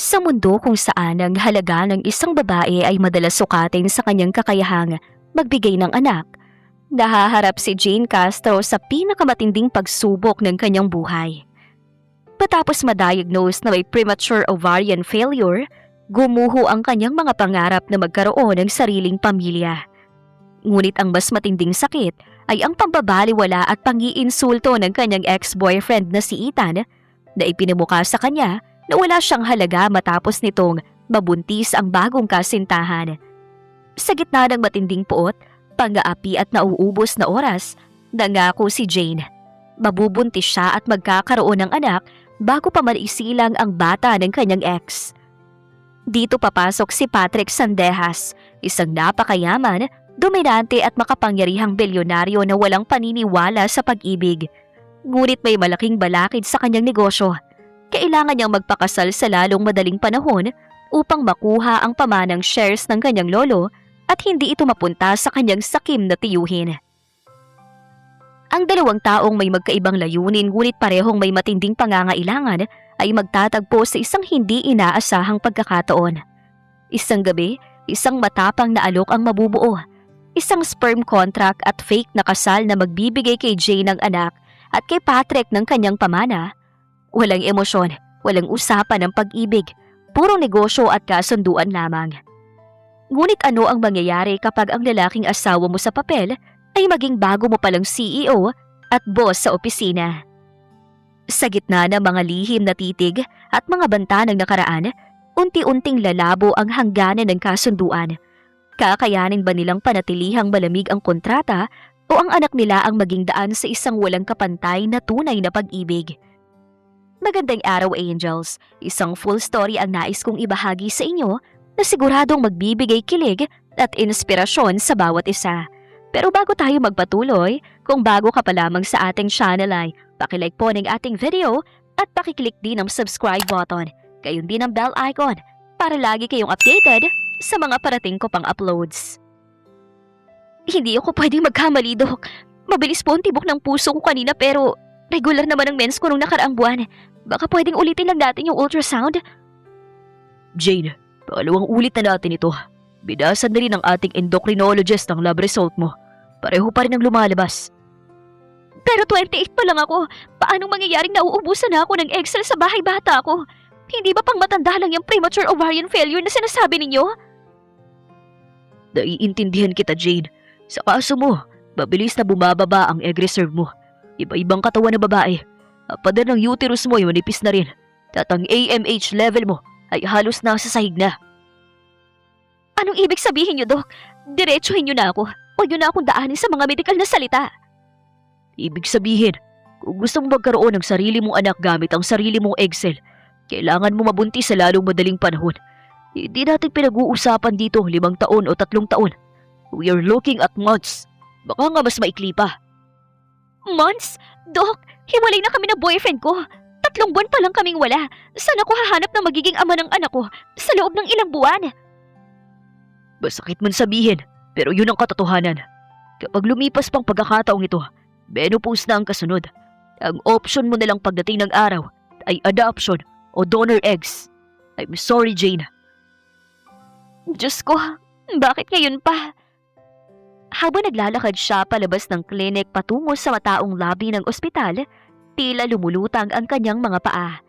Sa mundo kung saan ang halaga ng isang babae ay madalas sukatin sa kanyang kakayahang magbigay ng anak, nahaharap si Jane Castro sa pinakamatinding pagsubok ng kanyang buhay. Matapos ma-diagnose na may premature ovarian failure, gumuho ang kanyang mga pangarap na magkaroon ng sariling pamilya. Ngunit ang mas matinding sakit ay ang pambabaliwala at pang-iinsulto ng kanyang ex-boyfriend na si Ethan na ipinamukha sa kanya na wala siyang halaga matapos nitong mabuntis ang bagong kasintahan. Sa gitna ng matinding puot, pang-aapi at nauubos na oras, nangako si Jane. Mabubuntis siya at magkakaroon ng anak bago pa maisilang ang bata ng kanyang ex. Dito papasok si Patrick Sandejas, isang napakayaman, dominante at makapangyarihang bilyonaryo na walang paniniwala sa pag-ibig. Ngunit may malaking balakid sa kanyang negosyo. Kailangan niyang magpakasal sa lalong madaling panahon upang makuha ang pamanang shares ng kanyang lolo at hindi ito mapunta sa kanyang sakim na tiyuhin. Ang dalawang taong may magkaibang layunin ngunit parehong may matinding pangangailangan ay magtatagpo sa isang hindi inaasahang pagkakataon. Isang gabi, isang matapang na alok ang mabubuo. Isang sperm contract at fake na kasal na magbibigay kay Jane ng anak at kay Patrick ng kanyang pamana. Walang emosyon, walang usapan ng pag-ibig, puro negosyo at kasunduan lamang. Ngunit ano ang mangyayari kapag ang lalaking asawa mo sa papel ay maging bago mo palang CEO at boss sa opisina? Sa gitna ng mga lihim na titig at mga banta ng nakaraan, unti-unting lalabo ang hangganan ng kasunduan. Kakayanin ba nilang panatilihang malamig ang kontrata o ang anak nila ang maging daan sa isang walang kapantay na tunay na pag-ibig? Magandang araw, Angels. Isang full story ang nais kong ibahagi sa inyo na siguradong magbibigay kilig at inspirasyon sa bawat isa. Pero bago tayo magpatuloy, kung bago ka pa lamang sa ating channel ay pakilike po ng ating video at pakiclick din ang subscribe button, gayon din ang bell icon para lagi kayong updated sa mga parating ko pang uploads. Hindi ako pwedeng magkamali, Dok. Mabilis po ang tibok ng puso ko kanina pero regular naman ang mens ko nung nakaraang buwan. Baka pwedeng ulitin lang natin yung ultrasound? Jane, pangalawang ulit na natin ito. Binasan na rin ng ating endocrinologist ang lab result mo. Pareho pa rin ang lumalabas. Pero 28 pa lang ako. Paanong mangyayaring nauubusan na ako ng egg cell sa bahay bata ko? Hindi ba pang matanda lang yung premature ovarian failure na sinasabi ninyo? Naiintindihan kita, Jane. Sa kaso mo, mabilis na bumababa ang egg reserve mo. Iba-ibang katawan na babae. Ang pader ng uterus mo ay manipis na rin. At ang AMH level mo ay halos nasa sahig na. Anong ibig sabihin niyo, Dok? Diretsuhin niyo na ako. Huwag niyo na akong daanin sa mga medikal na salita. Ibig sabihin, kung gusto mo magkaroon ng sarili mong anak gamit ang sarili mong egg cell, kailangan mo mabuntis sa lalong madaling panahon. Hindi natin pinag-uusapan dito 5 taon o 3 taon. We are looking at months. Baka nga mas maikli pa. Months? Dok, hiwalay na kami ng boyfriend ko. 3 buwan pa lang kaming wala. Saan ako hahanap ng magiging ama ng anak ko sa loob ng ilang buwan? Masakit man sabihin, pero yun ang katotohanan. Kapag lumipas pang pagkakataong ito, menopause na ang kasunod. Ang option mo nalang pagdating ng araw ay adoption o donor eggs. I'm sorry, Jane. Diyos ko, bakit ngayon pa? Habang naglalakad siya palabas ng klinik patungo sa mataong lobby ng ospital, tila lumulutang ang kanyang mga paa.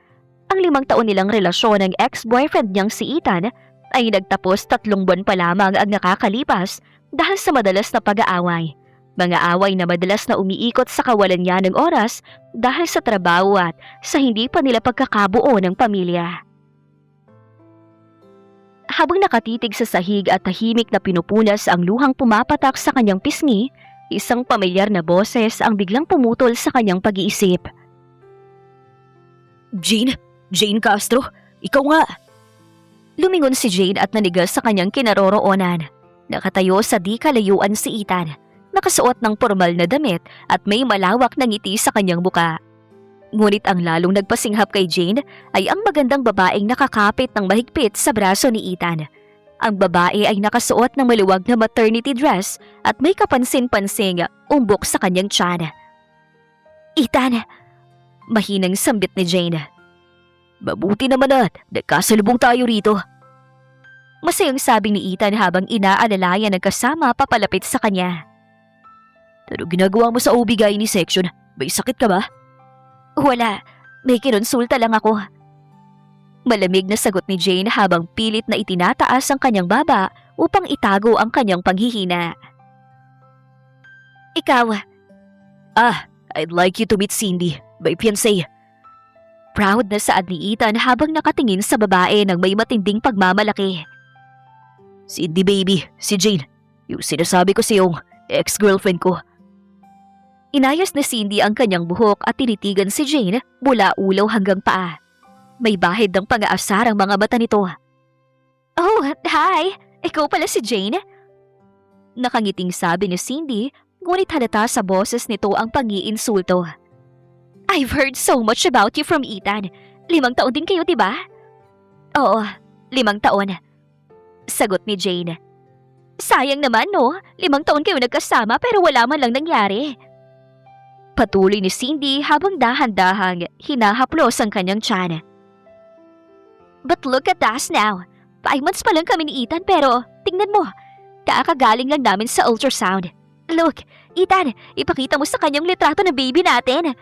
Ang 5 taon nilang relasyon ng ex-boyfriend niyang si Ethan ay nagtapos 3 buwan pa lamang ang nakakalipas dahil sa madalas na pag-aaway. Mga away na madalas na umiikot sa kawalan niya ng oras dahil sa trabaho at sa hindi pa nila pagkakabuo ng pamilya. Habang nakatitig sa sahig at tahimik na pinupunas ang luhang pumapatak sa kanyang pisngi, isang pamilyar na boses ang biglang pumutol sa kanyang pag-iisip. Jane? Jane Castro? Ikaw nga! Lumingon si Jane at nanigas sa kanyang kinaroroonan. Nakatayo sa di kalayuan si Ethan, nakasuot ng formal na damit at may malawak na ngiti sa kanyang buka. Ngunit ang lalong nagpasinghap kay Jane ay ang magandang babaeng nakakapit ng mahigpit sa braso ni Ethan. Ang babae ay nakasuot ng maluwag na maternity dress at may kapansin-pansing umbok sa kanyang tiyan. Ethan! Mahinang sambit ni Jane. Mabuti naman at nagkasalubong tayo rito. Masayang sabi ni Ethan habang inaalalayan ng kasama papalapit sa kanya. Ano ginagawa mo sa OB-GYN section? May sakit ka ba? Wala, may kinonsulta lang ako. Malamig na sagot ni Jane habang pilit na itinataas ang kanyang baba upang itago ang kanyang paghihina. Ikaw, I'd like you to meet Cindy, my fiancé. proud na saad ni Ethan habang nakatingin sa babae ng may matinding pagmamalaki. Cindy baby, si Jane. Yung sinasabi ko sa iyong ex-girlfriend ko. Inayos ni Cindy ang kanyang buhok at tinitigan si Jane mula ulo hanggang paa. May bahid ng pang-aasar ang mga mata nito. Oh, hi! Ikaw pala si Jane? Nakangiting sabi ni Cindy, ngunit halata sa boses nito ang pang-iinsulto. I've heard so much about you from Ethan. 5 taon din kayo, diba? Oo, 5 taon. Sagot ni Jane. Sayang naman, no? 5 taon kayo nagkasama pero wala man lang nangyari. Patuloy ni Cindy habang dahan-dahang hinahaplos ang kanyang tiyan. But look at us now. 5 months pa lang kami ni Ethan pero tingnan mo, kakagaling lang namin sa ultrasound. Look, Ethan, ipakita mo sa kanyang litrato ng baby natin.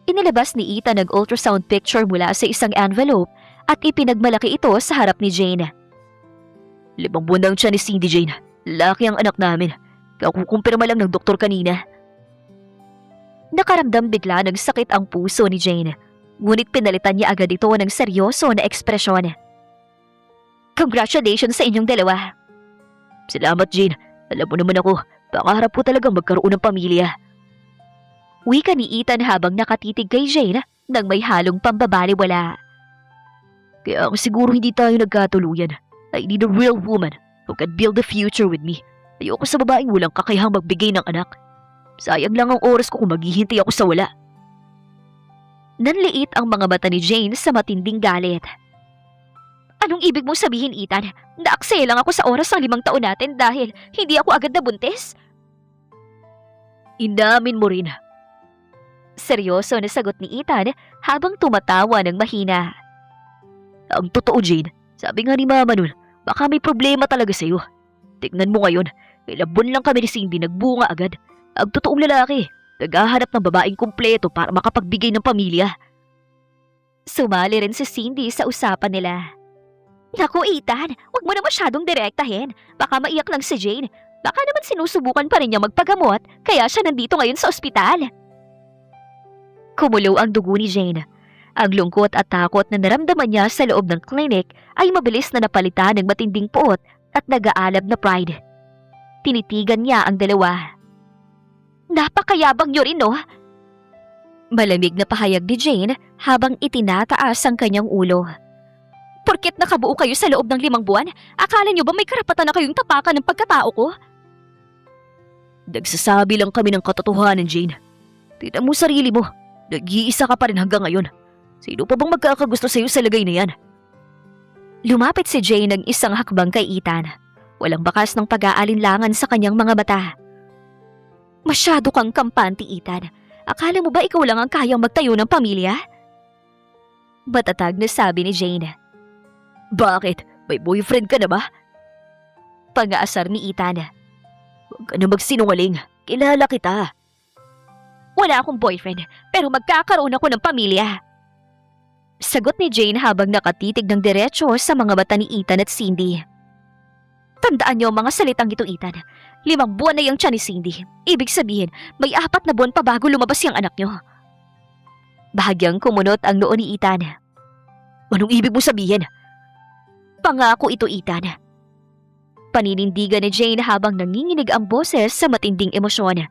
Inilabas ni Ethan ang ultrasound picture mula sa isang envelope at ipinagmalaki ito sa harap ni Jane. 5 buwan lang siya ni Cindy, Jane. Laki ang anak namin. Kakukumpirma lang ng doktor kanina. Nakaramdam bigla ng sakit ang puso ni Jane. Ngunit pinalitan niya agad ito ng seryoso na ekspresyon. Congratulations sa inyong dalawa. Salamat, Jane. Alam mo naman ako, pangarap ko talagang magkaroon ng pamilya. Wika ni Ethan habang nakatitig kay Jane nang may halong pambabaliwala. Kaya siguro hindi tayo nagkatuluyan. I need a real woman who can build a future with me. Ayoko sa babaeng walang kakayahang magbigay ng anak. Sayang lang ang oras ko kung maghihintay ako sa wala. Nanliit ang mga mata ni Jane sa matinding galit. Anong ibig mong sabihin, Ethan? Naaksaya lang ako sa oras ng 5 taon natin dahil hindi ako agad nabuntis? Inamin mo rin. Seryoso na sagot ni Ethan habang tumatawa ng mahina. Ang totoo, Jane, sabi nga ni Mama nun, baka may problema talaga sa'yo. Tignan mo ngayon, ilang buwan lang kami ni Cindy nagbunga agad. Ang totoong lalaki, naghahanap ng babaeng kumpleto para makapagbigay ng pamilya. Sumali rin si Cindy sa usapan nila. Naku, Ethan, wag mo na masyadong direktahin. Baka maiyak lang si Jane. Baka naman sinusubukan pa rin niya magpagamot kaya siya nandito ngayon sa ospital. Kumulo ang dugo ni Jane. Ang lungkot at takot na naramdaman niya sa loob ng clinic ay mabilis na napalitan ng matinding puot at nag-aalab na pride. Tinitigan niya ang dalawa. Napakayabang niyo rin, no? Malamig na pahayag ni Jane habang itinataas ang kanyang ulo. Porket nakabuo kayo sa loob ng 5 buwan, akala niyo ba may karapatan na kayong tapakan ng pagkatao ko? Nagsasabi lang kami ng katotohanan, Jane. Tignan mo sarili mo. Nag-iisa ka pa rin hanggang ngayon. Sino pa bang magkakagusto sa'yo sa lagay na yan? Lumapit si Jane ng isang hakbang kay Ethan. Walang bakas ng pag-aalinlangan sa kanyang mga mata. Masyado kang kampante, Ethan. Akala mo ba ikaw lang ang kayang magtayo ng pamilya? Matatag na sabi ni Jane. Bakit? May boyfriend ka na ba? Pag-aasar ni Ethan. Huwag ka na magsinungaling. Kilala kita. Wala akong boyfriend, pero magkakaroon ako ng pamilya. Sagot ni Jane habang nakatitig ng diretso sa mga mata ni Ethan at Cindy. Tandaan niyo ang mga salitang ito, Ethan. 5 buwan na yung tiyan ni Cindy. Ibig sabihin, may 4 na buwan pa bago lumabas yung anak niyo. Bahagyang kumunot ang noo ni Ethan. Anong ibig mo sabihin? Pangako ito, Ethan. Paninindigan ni Jane habang nanginginig ang boses sa matinding emosyon.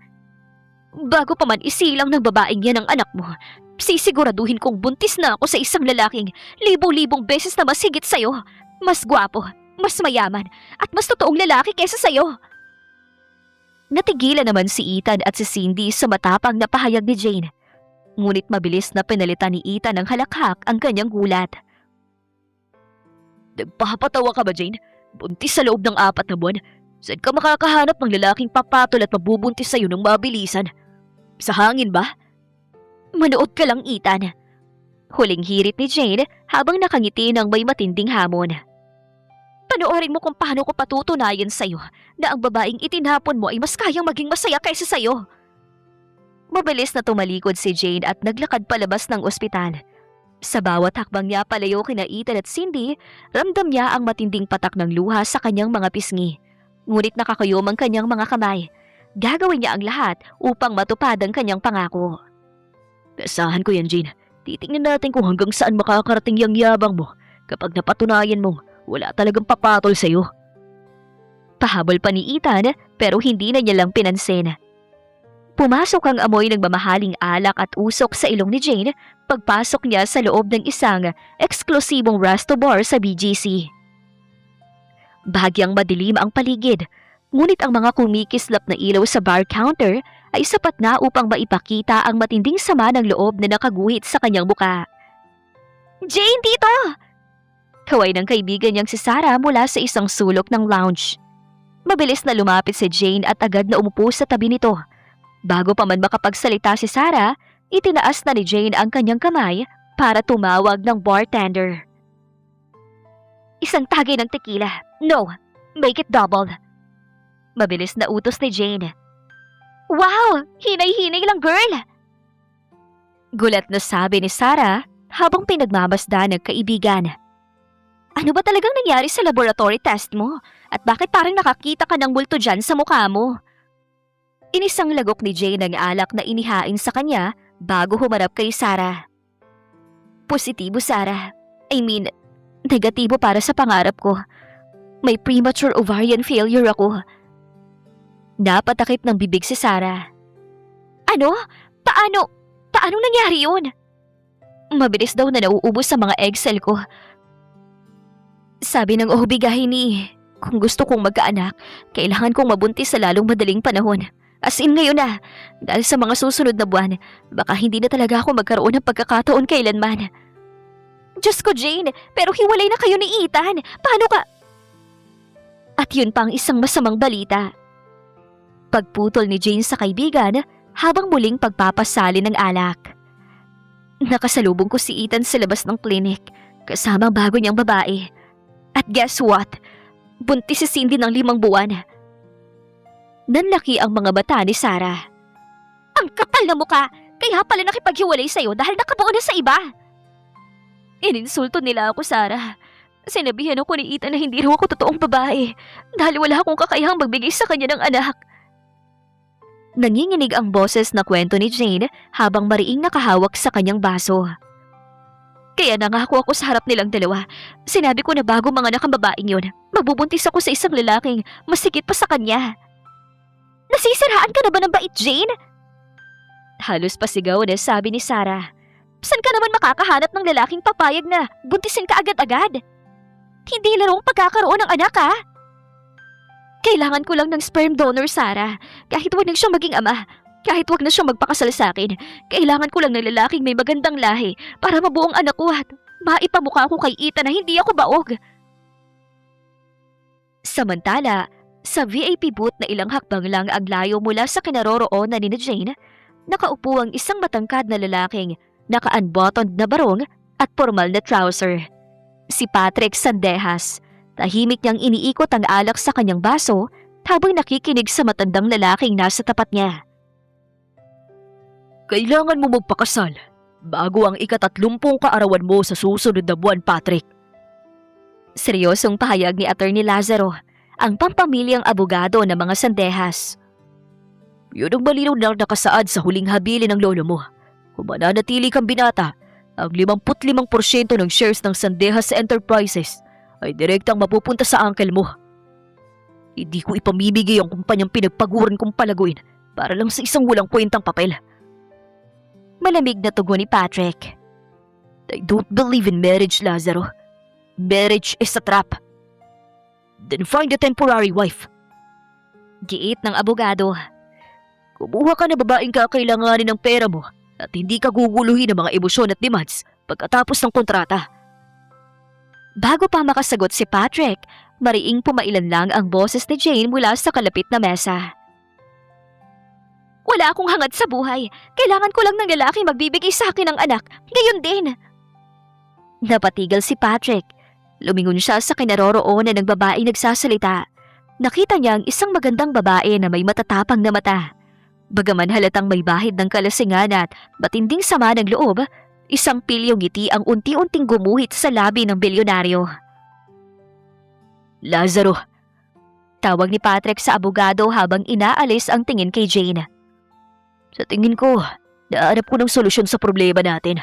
Bago pa man isilang ng babaeng yan ang anak mo, sisiguraduhin kong buntis na ako sa isang lalaking 1,000-libong beses na mas higit sa'yo. Mas gwapo, mas mayaman, at mas totoong lalaki kesa sa'yo. Natigilan naman si Ethan at si Cindy sa matapang na pahayag ni Jane. Ngunit mabilis na pinalitan ni Ethan ng halakhak ang kanyang gulat. Nagpapatawa ka ba, Jane? Buntis sa loob ng 4 na buwan? Saan ka makakahanap ng lalaking papatol at mabubuntis sa'yo ng mabilisan? Sa hangin ba? Manood ka lang, Ethan. Huling hirit ni Jane habang nakangiti ng may matinding hamon. Panoorin mo kung paano ko patutunayan sa'yo na ang babaeng itinapon mo ay mas kayang maging masaya kaysa sa'yo. Mabilis na tumalikod si Jane at naglakad palabas ng ospital. Sa bawat hakbang niya palayo kina Ethan at Cindy, ramdam niya ang matinding patak ng luha sa kanyang mga pisngi. Ngunit nakakayom ang kanyang mga kamay. Gagawin niya ang lahat upang matupad ang kanyang pangako. Asahan ko yan, Jane. Titingnan natin kung hanggang saan makakarating yung yabang mo kapag napatunayan mong wala talagang papatol sa'yo. Pahabol pa ni Ethan pero hindi na niya lang pinansin. Pumasok ang amoy ng mamahaling alak at usok sa ilong ni Jane pagpasok niya sa loob ng isang eksklusibong resto bar sa BGC. Bahagyang madilim ang paligid, ngunit ang mga kumikislap na ilaw sa bar counter ay sapat na upang maipakita ang matinding sama ng loob na nakaguhit sa kanyang muka. Jane, dito! Kaway ng kaibigan niyang si Sarah mula sa isang sulok ng lounge. Mabilis na lumapit si Jane at agad na umupo sa tabi nito. Bago pa man makapagsalita si Sarah, itinaas na ni Jane ang kanyang kamay para tumawag ng bartender. Isang tagay ng tequila. No, make it double. Mabilis na utos ni Jane. Wow! Hinay-hinay lang, girl! Gulat na sabi ni Sarah habang pinagmamasdan ng kaibigan. Ano ba talagang nangyari sa laboratory test mo? At bakit parang nakakita ka ng multo dyan sa mukha mo? Inisang lagok ni Jane ang alak na inihain sa kanya bago humarap kay Sarah. Positibo, Sarah. I mean, negatibo para sa pangarap ko. May premature ovarian failure ako. Napatakip ng bibig si Sarah. Ano? Paano? Paanong nangyari yun? Mabilis daw na nauubos sa mga egg cell ko. Sabi ng OB-GYN, kung gusto kong magkaanak, kailangan kong mabuntis sa lalong madaling panahon. As in ngayon na, dahil sa mga susunod na buwan, baka hindi na talaga ako magkaroon ng pagkakataon kailanman. Diyos ko, Jane, pero hiwalay na kayo ni Ethan. Paano ka? At yun pang isang masamang balita. Pagputol ni Jane sa kaibigan habang muling pagpapasali ng alak. Nakasalubong ko si Ethan sa labas ng klinik kasama ang bago niyang babae. At guess what? Buntis si Cindy ng 5 buwan. Nanlaki ang mga bata ni Sarah. Ang kapal na muka! Kaya pala nakipaghiwalay sa'yo dahil nakabuo na sa iba! Ininsulto nila ako, Sarah. Sinabihan ako ni Ethan na hindi raw ako totoong babae dahil wala akong kakayahang magbigay sa kanya ng anak. Nanginginig ang boses na kwento ni Jane habang mariing nakahawak sa kanyang baso. Kaya nangako ako sa harap nilang dalawa. Sinabi ko na bago manganak ang babaeng yun, magbubuntis ako sa isang lalaking masikip pa sa kanya. Nasisiraan ka na ba ng bait, Jane? Halos pasigaw na sabi ni Sarah. Saan ka naman makakahanap ng lalaking papayag na buntisin ka agad-agad? Hindi larong pagkakaroon ng anak, ha? Kailangan ko lang ng sperm donor, Sarah. Kahit wag na siyang maging ama, kahit wag na siyang magpakasal sa akin, kailangan ko lang ng lalaking may magandang lahi para mabuo ang anak ko at maipamukha ko kay Ethan na hindi ako baog. Samantala, sa VIP booth na ilang hakbang lang ang layo mula sa kinaroroonan ni Jane, nakaupo ang isang matangkad na lalaking naka-unbuttoned na barong at formal na trouser. Si Patrick Sandejas. Tahimik niyang iniikot ang alak sa kanyang baso habang nakikinig sa matandang lalaking nasa tapat niya. Kailangan mo magpakasal bago ang ika-30 kaarawan mo sa susunod na buwan, Patrick. Seryosong pahayag ni Attorney Lazaro, ang pampamilyang abogado ng mga Sandejas. Yun ang malinaw na nakasaad sa huling habilin ng lolo mo. Kung mananatili kang binata, ang 55% ng shares ng Sandejas Enterprises ay direktang mapupunta sa uncle mo. Hindi ko ipamibigay ang kumpanyang pinagpaguran kong palaguin para lang sa isang walang kwentang papel. Malamig na tugon ni Patrick. I don't believe in marriage, Lazaro. Marriage is a trap. Then find a temporary wife. Giit ng abogado. Kumuha ka na babaeng kakailanganin ng pera mo at hindi ka guguluhin ng mga emosyon at demands pagkatapos ng kontrata. Bago pa makasagot si Patrick, mariing pumailan lang ang boses ni Jane mula sa kalapit na mesa. Wala akong hangad sa buhay. Kailangan ko lang ng lalaking magbibigay sa akin ng anak. Ngayon din. Napatigil si Patrick. Lumingon siya sa kinaroroonan ng babaeng nagsasalita. Nakita niya ang isang magandang babae na may matatapang na mata. Bagaman halatang may bahid ng kalasingan at matinding sama ng loob, isang pilyong ngiti ang unti-unting gumuhit sa labi ng bilyonaryo. Lazaro, Tawag ni Patrick sa abogado habang inaalis ang tingin kay Jane. sa tingin ko, naanap ko ng solusyon sa problema natin.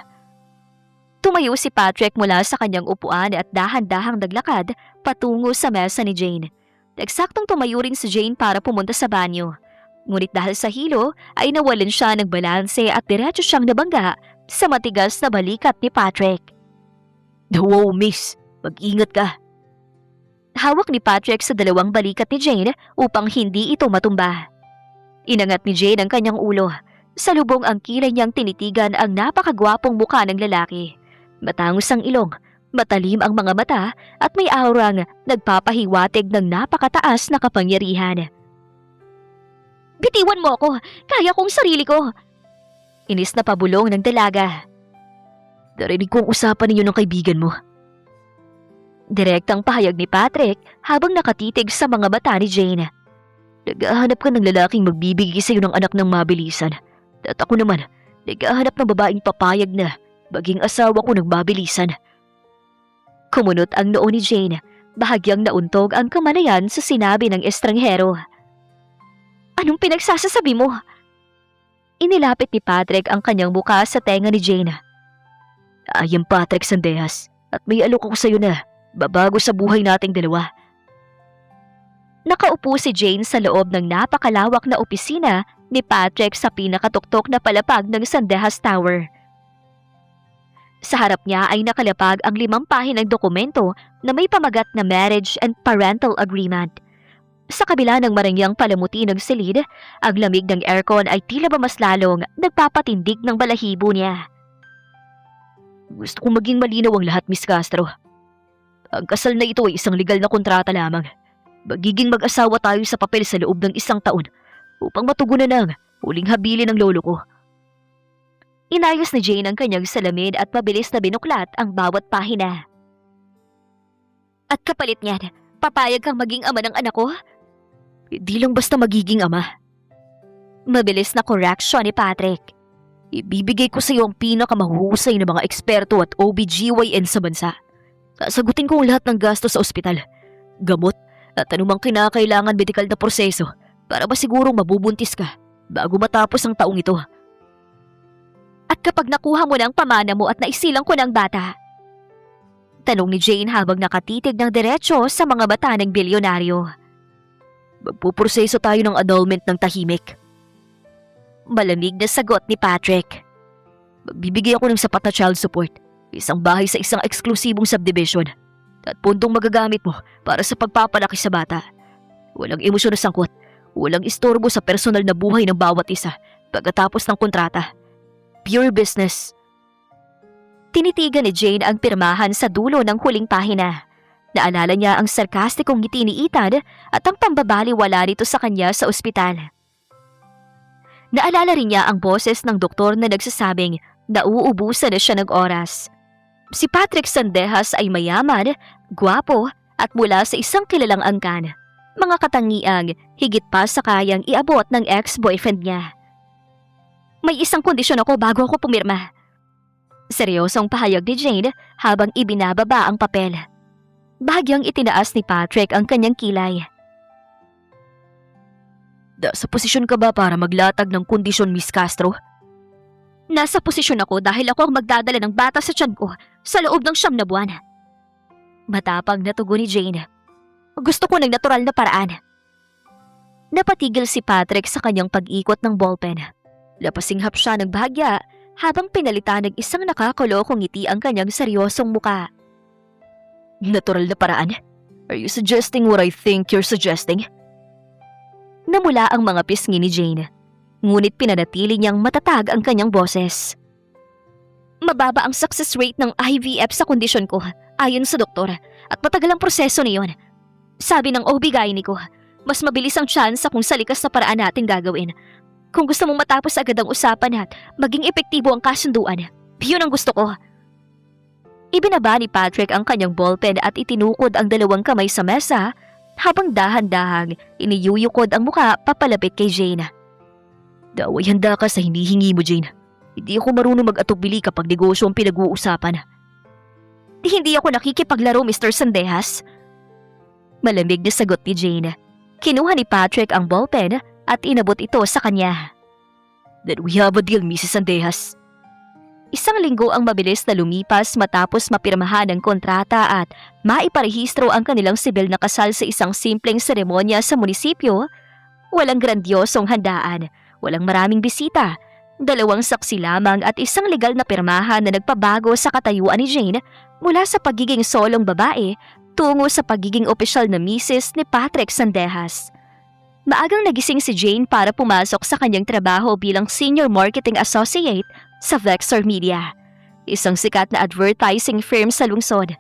Tumayo si Patrick mula sa kanyang upuan at dahan-dahang naglakad patungo sa mesa ni Jane. Eksaktong tumayo rin si Jane para pumunta sa banyo. Ngunit dahil sa hilo ay nawalan siya ng balanse at diretso siyang nabangga sa matigas na balikat ni Patrick. Wow, miss. Mag-ingat ka. Hawak ni Patrick sa dalawang balikat ni Jane upang hindi ito matumba. Inangat ni Jane ang kanyang ulo. Salubong ang kilay niyang tinitigan ang napakagwapong mukha ng lalaki. Matangos ang ilong, matalim ang mga mata at may aurang nagpapahiwatig ng napakataas na kapangyarihan. Bitiwan mo ako! Kaya kong sarili ko! Inis na pabulong ng dalaga. Narinig ko ang usapan ninyo ng kaibigan mo. Direktang pahayag ni Patrick habang nakatitig sa mga mata ni Jane. Naghahanap ka ng lalaking magbibigay sa iyo ng anak ng mabilisan. At ako naman, naghahanap ng babaeng papayag na maging asawa ko ng mabilisan. Kumunot ang noo ni Jane. Bahagyang nauntog ang kamalayan sa sinabi ng estranghero. Anong pinagsasasabi mo? Inilapit ni Patrick ang kanyang buka sa tenga ni Jane. I am Patrick Sandejas at may alok ako sa iyo na babago sa buhay nating dalawa. Nakaupo si Jane sa loob ng napakalawak na opisina ni Patrick sa pinakatuktok na palapag ng Sandejas Tower. Sa harap niya ay nakalapag ang 5 pahinang dokumento na may pamagat na marriage and parental agreement. Sa kabila ng marangyang palamuti ng silid, ang lamig ng aircon ay tila ba mas lalong nagpapatindig ng balahibo niya. Gusto kong maging malinaw ang lahat, Miss Castro. Ang kasal na ito ay isang legal na kontrata lamang. Magiging mag-asawa tayo sa papel sa loob ng 1 taon upang matugunan ang huling habilin ng lolo ko. Inayos ni Jane ang kanyang salamin at mabilis na binuklat ang bawat pahina. At kapalit niyan, papayag kang maging ama ng anak ko? Hindi lang basta magiging ama. Mabilis na correction ni Patrick. Ibibigay ko sa iyo ang pinakamahuhusay na mga eksperto at OBGYN sa bansa. Sasagutin ko ang lahat ng gasto sa ospital, gamot at anumang kinakailangan medikal na proseso para masigurong mabubuntis ka bago matapos ang taong ito. At kapag nakuha mo ng pamana mo at naisilang ko ng bata? Tanong ni Jane habang nakatitig ng diretsyo sa mga mata ng bilyonaryo. Magpuproseso tayo ng annulment ng tahimik. Malamig na sagot ni Patrick. Magbibigay ako ng sapat na child support, isang bahay sa isang eksklusibong subdivision, at pundong magagamit mo para sa pagpapalaki sa bata. Walang emosyon na sangkot, walang istorbo sa personal na buhay ng bawat isa pagkatapos ng kontrata. Pure business. Tinitigan ni Jane ang pirmahan sa dulo ng huling pahina. Naalala niya ang sarkastikong ngiti ni Ethan at ang pambabaliwala nito sa kanya sa ospital. Naalala rin niya ang boses ng doktor na nagsasabing na uubusan na siya ng oras. Si Patrick Sandejas ay mayaman, gwapo at mula sa isang kilalang angkan. Mga katangiang higit pa sa kayang iabot ng ex-boyfriend niya. May isang kondisyon ako bago ako pumirma. Seryosong pahayag ni Jane habang ibinababa ang papel. Bahagyang itinaas ni Patrick ang kanyang kilay. Sa posisyon ka ba para maglatag ng kondisyon, Miss Castro? Nasa posisyon ako dahil ako ang magdadala ng bata sa tiyan ko sa loob ng 9 na buwan. Matapang na tugon ni Jane. Gusto ko ng natural na paraan. Napatigil si Patrick sa kanyang pag-ikot ng ballpen. Lapasinghap siya ng bahagya habang pinalitan ng isang nakakalokong ngiti ang kanyang seryosong muka. Natural na paraan? Are you suggesting what I think you're suggesting? Namula ang mga pisngi ni Jane. Ngunit pinanatili niyang matatag ang kanyang boses. Mababa ang success rate ng IVF sa kondisyon ko, ayon sa doktor, at matagal ang proseso niyon. Sabi ng OB-GYN ko, mas mabilis ang tsansa kung sa likas na paraan natin gagawin. Kung gusto mong matapos agad ang usapan at maging epektibo ang kasunduan, yun ang gusto ko. Ibinaba ni Patrick ang kanyang ballpen at itinukod ang dalawang kamay sa mesa habang dahan-dahang iniyuyukod ang muka papalapit kay Jane. Daway handa ka sa hinihingi mo, Jane. Hindi ako marunong mag-atubili kapag negosyo ang pinag-uusapan. Hindi ako nakikipaglaro, Mr. Sandehas. Malamig na sagot ni Jane. Kinuha ni Patrick ang ballpen at inabot ito sa kanya. Then we have a deal, Mrs. Sandehas. Isang linggo ang mabilis na lumipas matapos mapirmahan ang kontrata at maiparehistro ang kanilang sibil na kasal sa isang simpleng seremonya sa munisipyo. Walang grandiosong handaan, walang maraming bisita, 2 saksi lamang at isang legal na pirmahan na nagpabago sa katayuan ni Jane mula sa pagiging solong babae tungo sa pagiging opisyal na misis ni Patrick Sandehas. Maagang nagising si Jane para pumasok sa kanyang trabaho bilang Senior Marketing Associate sa Vexor Media, isang sikat na advertising firm sa lungsod.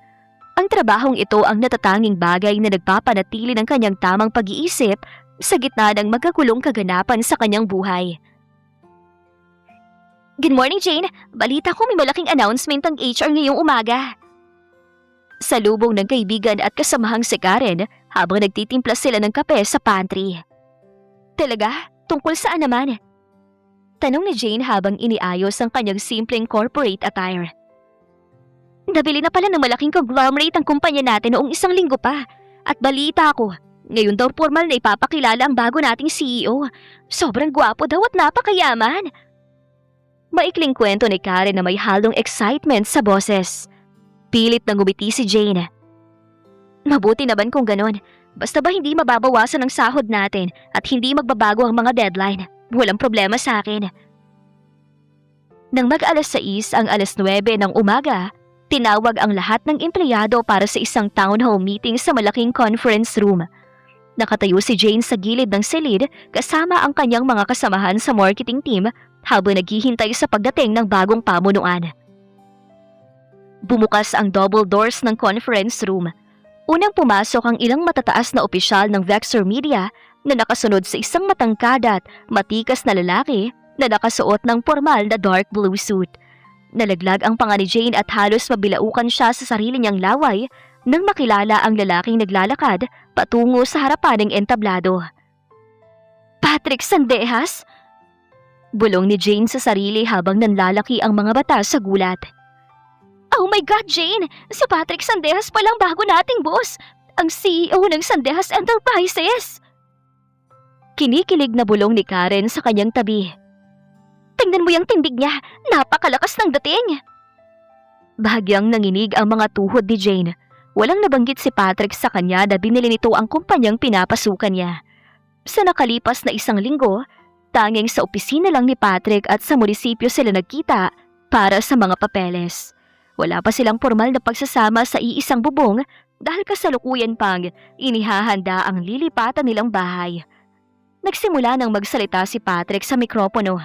Ang trabahong ito ang natatanging bagay na nagpapanatili ng kanyang tamang pag-iisip sa gitna ng magagulong kaganapan sa kanyang buhay. Good morning, Jane. Balita ko may malaking announcement ang HR ngayong umaga. Salubong ng kaibigan at kasamahang si Karen habang nagtitimpla sila ng kape sa pantry. Talaga? Tungkol saan naman? Tanong ni Jane habang iniayos ang kanyang simpleng corporate attire. Nabili na pala ng malaking conglomerate ang kumpanya natin noong 1 linggo pa. At balita ko, ngayon daw formal na ipapakilala ang bago nating CEO. Sobrang gwapo daw at napakayaman. Maikling kwento ni Karen na may halong excitement sa boses. Pilit na ngumiti si Jane. Mabuti naman kung ganon. Basta ba hindi mababawasan ang sahod natin at hindi magbabago ang mga deadline. Walang problema sa akin. Nang mag-alas 6 ang alas 9 ng umaga, tinawag ang lahat ng empleyado para sa isang town hall meeting sa malaking conference room. Nakatayo si Jane sa gilid ng silid kasama ang kanyang mga kasamahan sa marketing team habang naghihintay sa pagdating ng bagong pamunuan. Bumukas ang double doors ng conference room. Unang pumasok ang ilang matataas na opisyal ng Vexor Media na nakasunod sa isang matangkad at matikas na lalaki na nakasuot ng formal na dark blue suit. Nalaglag ang panga ni Jane at halos mabilaukan siya sa sarili niyang laway nang makilala ang lalaking naglalakad patungo sa harapan ng entablado. Patrick Sandehas? Bulong ni Jane sa sarili habang nanlalaki ang mga bata sa gulat. Oh my God, Jane! Si Patrick Sandehas palang bago nating boss! Ang CEO ng Sandehas Enterprises! Kinikilig na bulong ni Karen sa kanyang tabi. Tingnan mo yung tindig niya! Napakalakas ng dating! Bahagyang nanginig ang mga tuhod ni Jane. Walang nabanggit si Patrick sa kanya na binili nito ang kumpanyang pinapasukan niya. Sa nakalipas na 1 linggo, tanging sa opisina lang ni Patrick at sa munisipyo sila nagkita para sa mga papeles. Wala pa silang formal na pagsasama sa iisang bubong dahil kasalukuyan pang inihahanda ang lilipatan nilang bahay. Nagsimula nang magsalita si Patrick sa mikropono.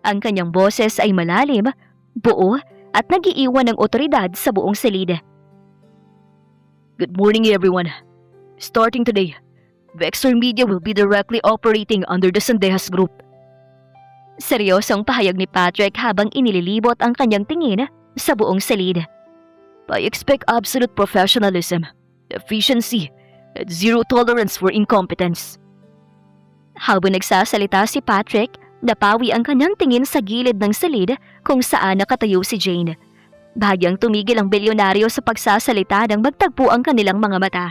Ang kanyang boses ay malalim, buo at nag-iiwan ng otoridad sa buong silid. Good morning, everyone. Starting today, Vexor Media will be directly operating under the Sandehas Group. Seryosong pahayag ni Patrick habang inililibot ang kanyang tingin sa buong silid. I expect absolute professionalism, efficiency, at zero tolerance for incompetence. Habang nagsasalita si Patrick, napawi ang kanyang tingin sa gilid ng silid kung saan nakatayo si Jane. Bahagyang tumigil ang bilyonaryo sa pagsasalita nang magtagpo ang kanilang mga mata.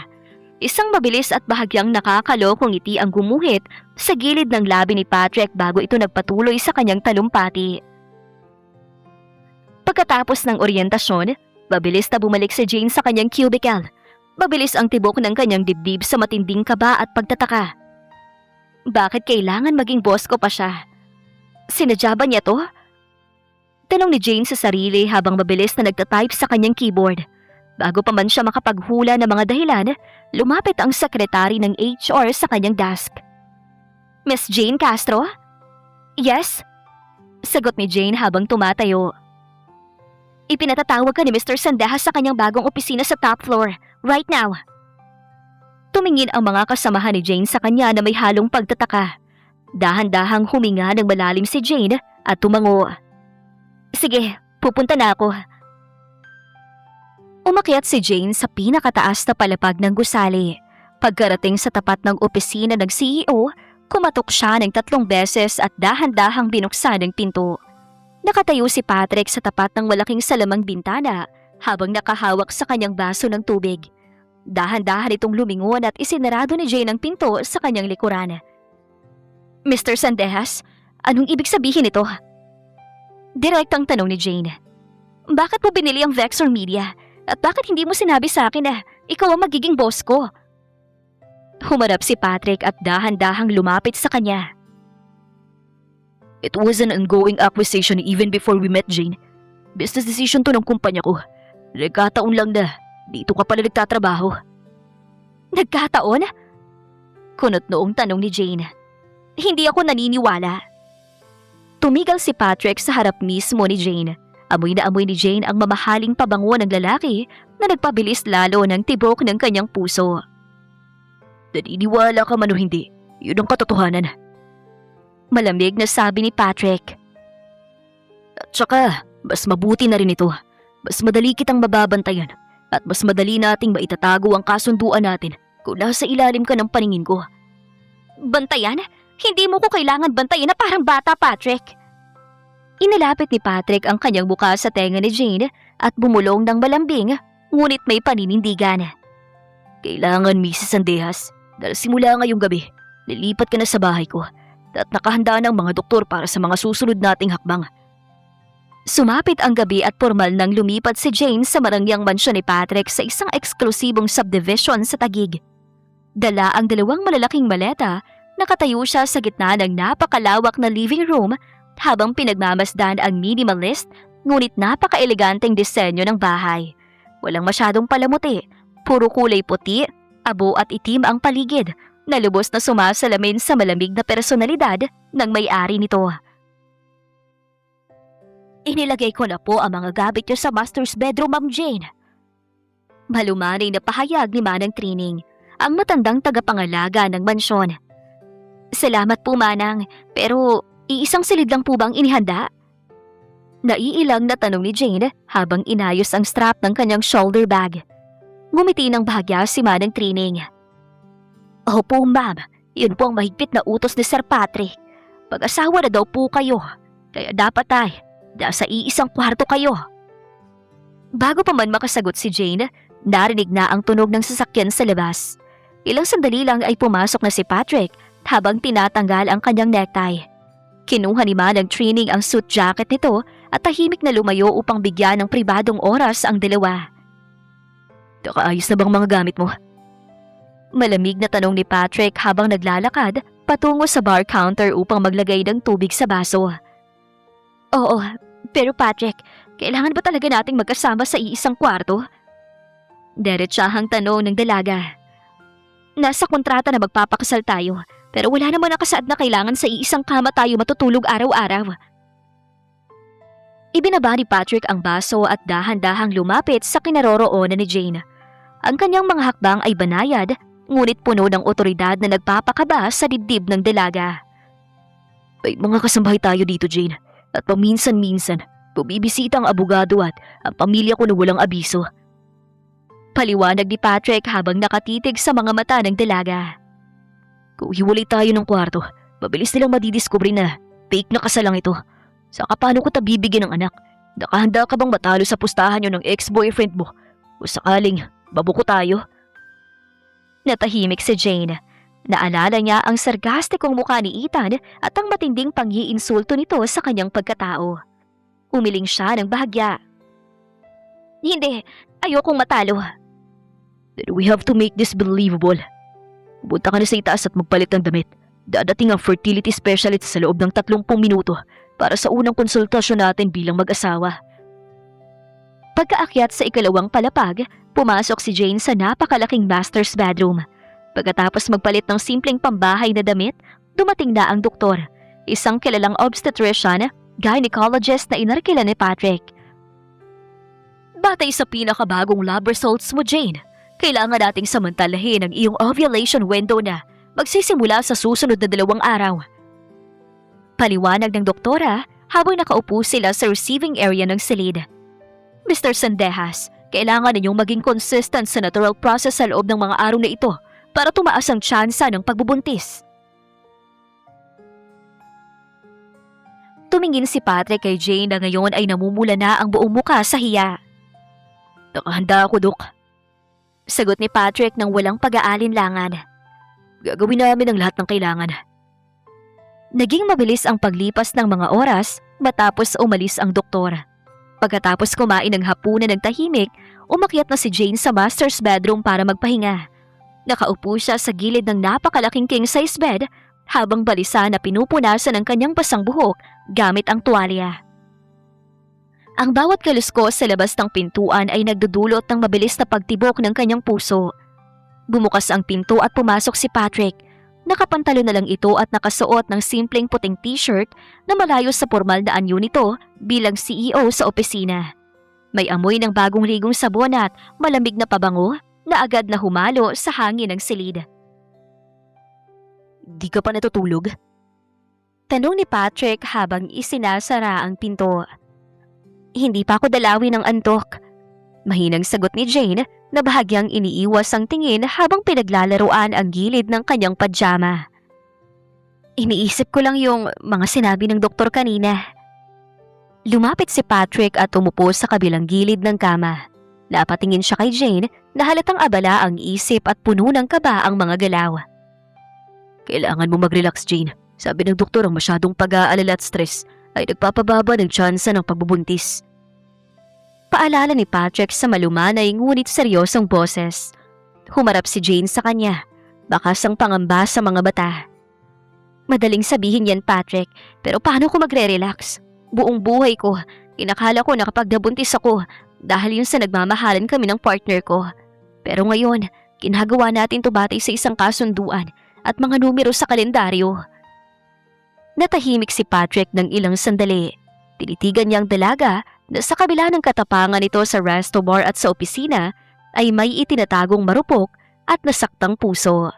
Isang mabilis at bahagyang nakakalokong ngiti ang gumuhit sa gilid ng labi ni Patrick bago ito nagpatuloy sa kanyang talumpati. Pagkatapos ng oryentasyon, mabilis na bumalik si Jane sa kanyang cubicle. Mabilis ang tibok ng kanyang dibdib sa matinding kaba at pagtataka. Bakit kailangan maging boss ko pa siya? Sinadya ba niya to? Tanong ni Jane sa sarili habang mabilis na nagtatype sa kanyang keyboard. Bago pa man siya makapaghula ng mga dahilan, lumapit ang sekretary ng HR sa kanyang desk. Miss Jane Castro? Yes? Sagot ni Jane habang tumatayo. Ipinatatawag ka ni Mr. Sandehas sa kanyang bagong opisina sa top floor, right now. Tumingin ang mga kasamahan ni Jane sa kanya na may halong pagtataka. Dahan-dahang huminga ng malalim si Jane at tumango. Sige, pupunta na ako. Umakyat si Jane sa pinakataas na palapag ng gusali. Pagkarating sa tapat ng opisina ng CEO, kumatok siya ng 3 beses at dahan-dahang binuksan ang pinto. Nakatayo si Patrick sa tapat ng malaking salamang bintana habang nakahawak sa kanyang baso ng tubig. Dahan-dahan itong lumingon at isinarado ni Jane ang pinto sa kanyang likuran. Mr. Sandejas, anong ibig sabihin ito? Direktang tanong ni Jane. Bakit mo binili ang Vexor Media? At bakit hindi mo sinabi sa akin na ikaw ang magiging boss ko? Humarap si Patrick at dahan-dahang lumapit sa kanya. It was an ongoing acquisition even before we met, Jane. Business decision to ng kumpanya ko. Nagkataon lang na dito ka pala nagtatrabaho. Nagkataon? Kunot noong tanong ni Jane. Hindi ako naniniwala. Tumigal si Patrick sa harap mismo ni Jane. Amoy na amoy ni Jane ang mamahaling pabango ng lalaki na nagpabilis lalo ng tibok ng kanyang puso. Naniniwala ka man o hindi, yun ang katotohanan. Malamig na sabi ni Patrick. At saka, mas mabuti na rin ito. Mas madali kitang mababantayan at mas madali nating maitatago ang kasunduan natin kung nasa ilalim ka ng paningin ko. Bantayan? Hindi mo ko kailangan bantayan na parang bata, Patrick. Inilapit ni Patrick ang kanyang buka sa tenga ni Jane at bumulong ng malambing, ngunit may paninindigan. Kailangan, Mrs. Sandejas, dahil simula ngayong gabi, lilipat ka na sa bahay ko at nakahanda ng mga doktor para sa mga susunod nating hakbang. Sumapit ang gabi at formal nang lumipat si Jane sa marangyang mansyon ni Patrick sa isang eksklusibong subdivision sa Taguig. Dala ang 2 malalaking maleta, nakatayo siya sa gitna ng napakalawak na living room habang pinagmamasdan ang minimalist ngunit napaka-eleganteng disenyo ng bahay. Walang masyadong palamuti, puro kulay puti, abo at itim ang paligid na lubos na sumasalamin sa malamig na personalidad ng may-ari nito. Inilagay ko na po ang mga gamit niyo sa master's bedroom, Ma'am Jane. Malumanay na pahayag ni Manang Trining, ang matandang tagapangalaga ng mansyon. Salamat po, Manang, pero iisang silid lang po bang inihanda? Naiilang na tanong ni Jane habang inayos ang strap ng kanyang shoulder bag. Ngumiti ng bahagya si Manang Trining. Opo, ma'am. Yun po ang mahigpit na utos ni Sir Patrick. Pag-asawa na daw po kayo, kaya dapat ay nasa iisang kwarto kayo. Bago pa man makasagot si Jane, narinig na ang tunog ng sasakyan sa labas. Ilang sandali lang ay pumasok na si Patrick habang tinatanggal ang kanyang necktie. Kinuha ni Manang Trining ang suit jacket nito at tahimik na lumayo upang bigyan ng pribadong oras ang dalawa. Nakaayos na bang mga gamit mo? Malamig na tanong ni Patrick habang naglalakad patungo sa bar counter upang maglagay ng tubig sa baso. Oo, pero Patrick, kailangan ba talaga nating magkasama sa iisang kwarto? Diretsahang tanong ng dalaga. Nasa kontrata na magpapakasal tayo, pero wala naman nakasaad na kailangan sa iisang kama tayo matutulog araw-araw. Ibinaba ni Patrick ang baso at dahan-dahang lumapit sa kinaroroonan ni Jane. Ang kanyang mga hakbang ay banayad, ngunit puno ng otoridad na nagpapakaba sa dibdib ng dalaga. May mga kasambahay tayo dito, Jane. At paminsan-minsan, bumibisita ang abogado at ang pamilya ko na walang abiso. Paliwanag ni Patrick habang nakatitig sa mga mata ng dalaga. Kung hiwalay tayo ng kwarto, mabilis nilang madidiskubre na fake na kasalang ito. Saka paano ko bibigyan ng anak? Nakahanda ka bang matalo sa pustahan yun ng ex-boyfriend mo? O sakaling babuko tayo? Natahimik si Jane. Naalala niya ang sargastikong mukha ni Ethan at ang matinding pang-iinsulto nito sa kanyang pagkatao. Umiling siya ng bahagya. Hindi, ayokong matalo. Then we have to make this believable. Pupunta ka na sa itaas at magpalit ng damit. Dadating ang fertility specialist sa loob ng 30 minuto para sa unang konsultasyon natin bilang mag-asawa. Pagkaakyat sa ikalawang palapag, pumasok si Jane sa napakalaking master's bedroom. Pagkatapos magpalit ng simpleng pambahay na damit, dumating na ang doktor, isang kilalang obstetrician, gynecologist na inarkila ni Patrick. Batay sa pinakabagong lab results mo, Jane, kailangan nating samantalahin ang iyong ovulation window na magsisimula sa susunod na 2 araw. Paliwanag ng doktora habang nakaupo sila sa receiving area ng silid. Mr. Sandejas, Kailangan ninyong maging consistent sa natural process sa loob ng mga araw na ito para tumaas ang tsansa ng pagbubuntis. Tumingin si Patrick kay Jane na ngayon ay namumula na ang buong muka sa hiya. Nakahanda ako, Dok. Sagot ni Patrick nang walang pag-aalinlangan. Gagawin namin ang lahat ng kailangan. Naging mabilis ang paglipas ng mga oras matapos umalis ang doktor. Pagkatapos kumain ng hapunan ng tahimik, umakyat na si Jane sa master's bedroom para magpahinga. Nakaupo siya sa gilid ng napakalaking king-size bed habang balisa na pinupunasan ang kanyang basang buhok gamit ang tuwalya. Ang bawat kaluskos sa labas ng pintuan ay nagdudulot ng mabilis na pagtibok ng kanyang puso. Bumukas ang pinto at pumasok si Patrick. Nakapantalo na lang ito at nakasuot ng simpleng puting t-shirt na malayo sa formal na anyo nito bilang CEO sa opisina. May amoy ng bagong ligong sabon at malamig na pabango na agad na humalo sa hangin ng silid. Di ka pa natutulog? Tanong ni Patrick habang isinasara ang pinto. Hindi pa ako dalawin ng antok. Mahinang sagot ni Jane na bahagyang iniiwas ang tingin habang pinaglalaroan ang gilid ng kanyang pajama. Iniisip ko lang yung mga sinabi ng doktor kanina. Lumapit si Patrick at umupo sa kabilang gilid ng kama. Napatingin siya kay Jane na halatang abala ang isip at puno ng kaba ang mga galaw. Kailangan mo mag-relax, Jane. Sabi ng doktor ang masyadong pag-aalala at stress ay nagpapababa ng tsansa ng pagbubuntis. Paalala ni Patrick sa malumanay ngunit seryosong boses. Humarap si Jane sa kanya, bakas ang pangamba sa mga bata. Madaling sabihin yan, Patrick, pero paano ko magre-relax? Buong buhay ko, inakala ko na kapag nabuntis ako dahil yun sa nagmamahalan kami ng partner ko. Pero ngayon, ginagawa natin to batay sa isang kasunduan at mga numero sa kalendaryo. Natahimik si Patrick ng ilang sandali. Tinitigan niya ang dalaga na sa kabila ng katapangan nito sa resto bar at sa opisina ay may itinatagong marupok at nasaktang puso.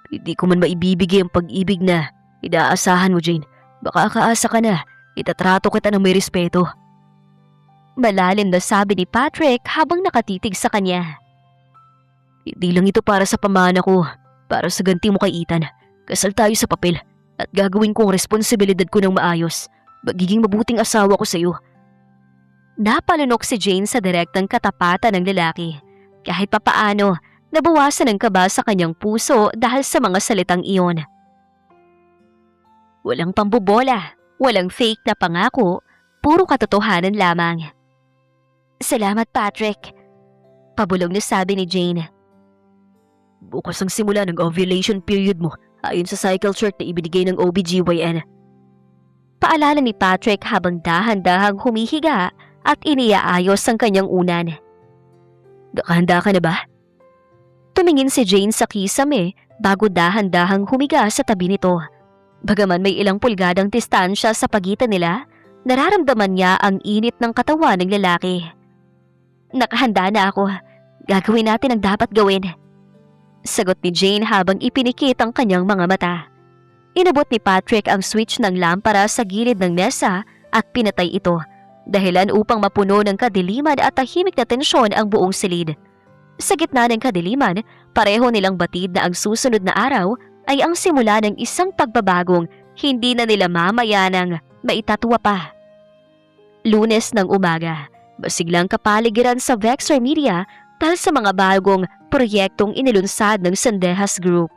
Hindi ko man maibibigay ang pag-ibig na inaasahan mo, Jane. Baka akaasa ka na, itatrato kita ng may respeto. Malalim na sabi ni Patrick habang nakatitig sa kanya. Hindi lang ito para sa pamana ko, para sa ganti mo kay Ethan. Kasal tayo sa papel at gagawin ko ang responsibilidad ko ng maayos. Magiging mabuting asawa ko sa iyo. Napalunok si Jane sa direktang katapatan ng lalaki. Kahit papaano, nabawasan ang kaba sa kanyang puso dahil sa mga salitang iyon. Walang pambobola, walang fake na pangako, puro katotohanan lamang. Salamat, Patrick. Pabulong na sabi ni Jane. Bukas ang simula ng ovulation period mo ayon sa cycle chart na ibinigay ng OBGYN. Paalala ni Patrick habang dahan-dahang humihiga at iniaayos ang kanyang unan. Nakahanda ka na ba? Tumingin si Jane sa kisame bago dahan-dahang humiga sa tabi nito. Bagaman may ilang pulgadang distansya sa pagitan nila, nararamdaman niya ang init ng katawan ng lalaki. Nakahanda na ako. Gagawin natin ang dapat gawin. Sagot ni Jane habang ipinikit ang kanyang mga mata. Inabot ni Patrick ang switch ng lampara sa gilid ng mesa at pinatay ito, dahilan upang mapuno ng kadiliman at tahimik na tensyon ang buong silid. Sa gitna ng kadiliman, pareho nilang batid na ang susunod na araw ay ang simula ng isang pagbabagong hindi na nila mamayanang maitatwa pa. Lunes ng umaga, masiglang kapaligiran sa Vexor Media dahil sa mga bagong proyektong inilunsad ng Sandejas Group.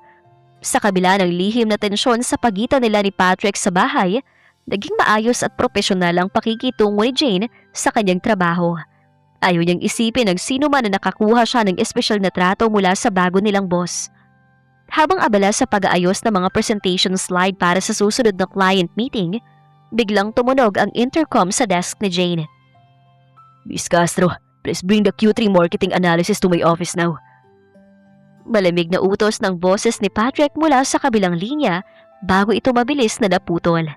Sa kabila ng lihim na tensyon sa pagitan nila ni Patrick sa bahay, naging maayos at propesyonal ang pakikitungo ni Jane sa kanyang trabaho. Ayaw niyang isipin ng sino man na nakakuha siya ng espesyal na trato mula sa bago nilang boss. Habang abala sa pag-aayos ng mga presentation slide para sa susunod na client meeting, biglang tumunog ang intercom sa desk ni Jane. Miss Castro, please bring the Q3 marketing analysis to my office now. Malamig na utos ng boses ni Patrick mula sa kabilang linya bago ito mabilis na naputol.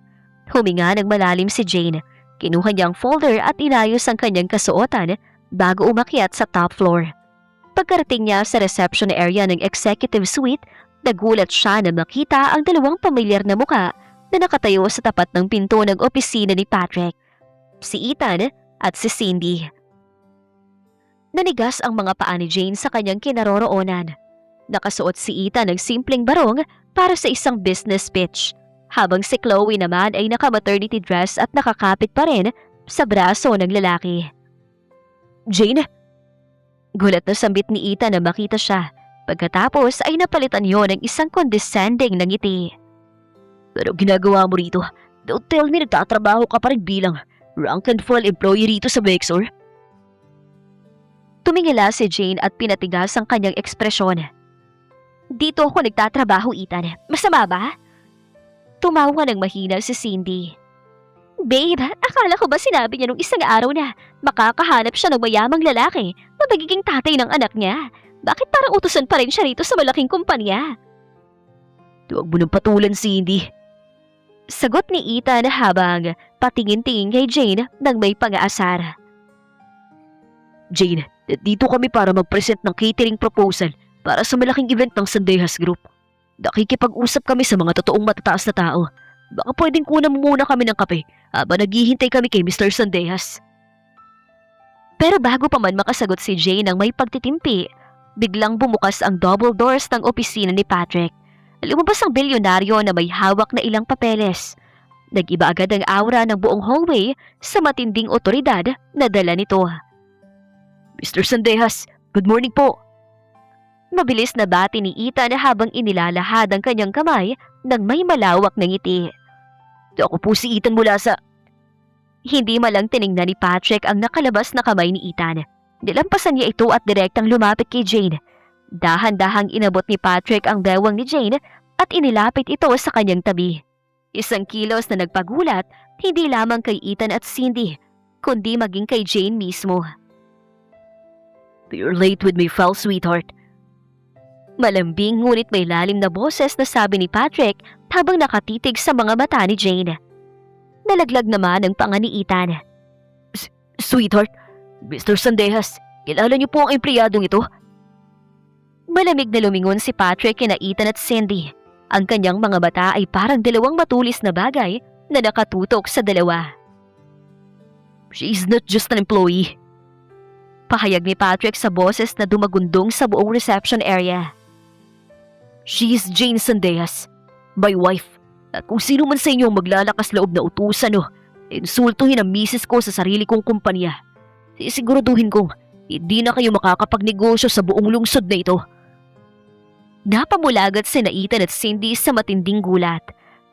Huminga ng malalim si Jane. Kinuha niya ang folder at inayos ang kanyang kasuotan bago umakyat sa top floor. Pagkarating niya sa reception area ng executive suite, nagulat siya na makita ang dalawang pamilyar na muka na nakatayo sa tapat ng pinto ng opisina ni Patrick. Si Ethan at si Cindy. Nanigas ang mga paa ni Jane sa kanyang kinaroroonan. Nakasuot si Ethan ng simpleng barong para sa isang business pitch, habang si Chloe naman ay naka-maternity dress at nakakapit pa rin sa braso ng lalaki. Jane? Gulat na sambit ni Ethan na makita siya. Pagkatapos ay napalitan yon ng isang condescending na ngiti. Pero ginagawa mo rito? Don't tell me nagtatrabaho ka pa rin bilang rank and file employee rito sa Vexor? Tumingala si Jane at pinatigas ang kanyang ekspresyon. Dito ako nagtatrabaho, Ethan. Masama ba? Tumawa ng mahina si Cindy. Babe, akala ko ba sinabi niya nung isang araw na makakahanap siya ng mayamang lalaki na magiging tatay ng anak niya? Bakit parang utusan pa rin siya rito sa malaking kumpanya? Huwag mo nang patulan, Cindy. Sagot ni Ethan habang patingin-tingin kay Jane nang may pang-aasar. Jane, dito kami para mag-present ng catering proposal para sa malaking event ng Sandehas Group. Nakikipag-usap kami sa mga totoong matataas na tao. Baka pwedeng kunan mo muna kami ng kape habang naghihintay kami kay Mr. Sandehas. Pero bago pa man makasagot si Jane ng may pagtitimpi, biglang bumukas ang double doors ng opisina ni Patrick. Lumabas ang bilyonaryo na may hawak na ilang papeles. Nag-iba agad ang aura ng buong hallway sa matinding otoridad na dala nito. Mr. Sandehas, good morning po. Mabilis na bati ni Ethan habang inilalahad ang kanyang kamay ng may malawak na ngiti. Ako po si Ethan mula sa... Hindi malang tiningnan ni Patrick ang nakalabas na kamay ni Ethan. Nilampasan niya ito at direktang lumapit kay Jane. Dahan-dahang inabot ni Patrick ang bewang ni Jane at inilapit ito sa kanyang tabi. Isang kilos na nagpagulat hindi lamang kay Ethan at Cindy, kundi maging kay Jane mismo. You're late with me, foul sweetheart. Malambing ngunit may lalim na boses na sabi ni Patrick habang nakatitig sa mga mata ni Jane. Nalaglag naman ang panga ni Ethan. Sweetheart, Mr. Sandehas, kilala niyo po ang empleyadong ito? Malamig na lumingon si Patrick kina Ethan at Cindy. Ang kanyang mga mata ay parang dalawang matulis na bagay na nakatutok sa dalawa. She's not just an employee. Pahayag ni Patrick sa boses na dumagundong sa buong reception area. She is Jane Sandehas, my wife. At kung sino man sa inyo maglalakas loob na utusan o insultuhin ang misis ko sa sarili kong kumpanya, sisiguraduhin kong hindi na kayo makakapagnegosyo sa buong lungsod na ito. Napamulagat sina Ethan at Cindy sa matinding gulat.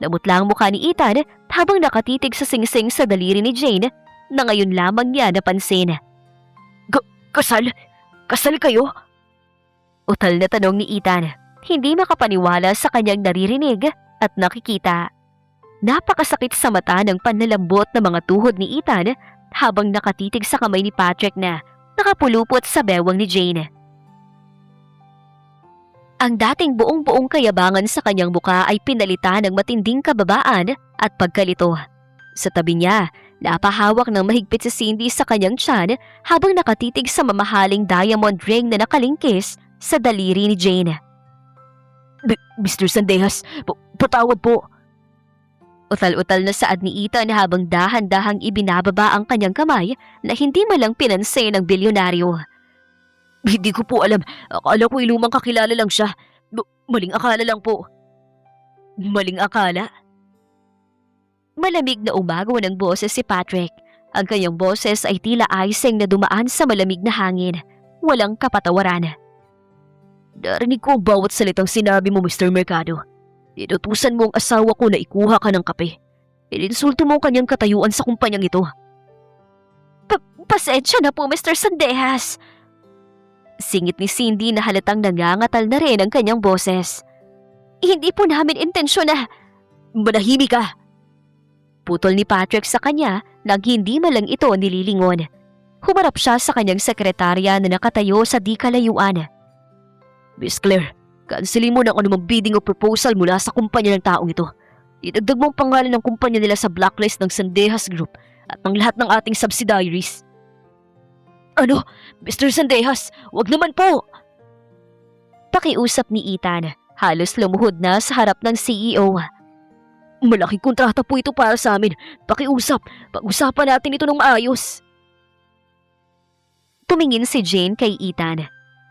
Namutla ang mukha ni Ethan habang nakatitig sa singsing sa daliri ni Jane na ngayon lamang niya napansin. Kasal? Kasal kayo? Utal na tanong ni Ethan, hindi makapaniwala sa kanyang naririnig at nakikita. Napakasakit sa mata ng panlalambot na mga tuhod ni Ethan habang nakatitig sa kamay ni Patrick na nakapulupot sa bewang ni Jane. Ang dating buong-buong kayabangan sa kanyang muka ay pinalitan ng matinding kababaan at pagkalito. Sa tabi niya, napahawak ng mahigpit si Cindy sa kanyang tiyan habang nakatitig sa mamahaling diamond ring na nakalingkis sa daliri ni Jane. Mr. Sandehas, patawad po. Utal-utal na saad ni Ethan habang dahan-dahang ibinababa ang kanyang kamay na hindi malang pinansin ng bilyonaryo. Hindi ko po alam. Akala ko lumang kakilala lang siya. Maling akala lang po. Maling akala? Malamig na umago ng boses si Patrick. Ang kanyang boses ay tila icing na dumaan sa malamig na hangin. Walang kapatawaran. Narinig ko ang bawat salitang sinabi mo, Mr. Mercado. Inutusan mo ang asawa ko na ikuha ka ng kape. Ininsulto mo ang kanyang katayuan sa kumpanyang ito. Pasensya na po, Mr. Sandehas. Singit ni Cindy na halatang nangangatal na rin ang kanyang boses. Hindi po namin intensyon na... Manahimik ka! Putol ni Patrick sa kanya nang hindi malang ito nililingon. Humarap siya sa kanyang sekretarya na nakatayo sa di kalayuan. Miss Claire, cancelin mo ng anumang bidding o proposal mula sa kumpanya ng taong ito. Idagdag mo ang pangalan ng kumpanya nila sa blacklist ng Sandehas Group at ng lahat ng ating subsidiaries. Ano? Mr. Sandehas, wag naman po! Pakiusap ni Ethan, halos lumuhod na sa harap ng CEO. Malaking kontrata po ito para sa amin. Pakiusap, pag-usapan natin ito ng maayos. Tumingin si Jane kay Ethan.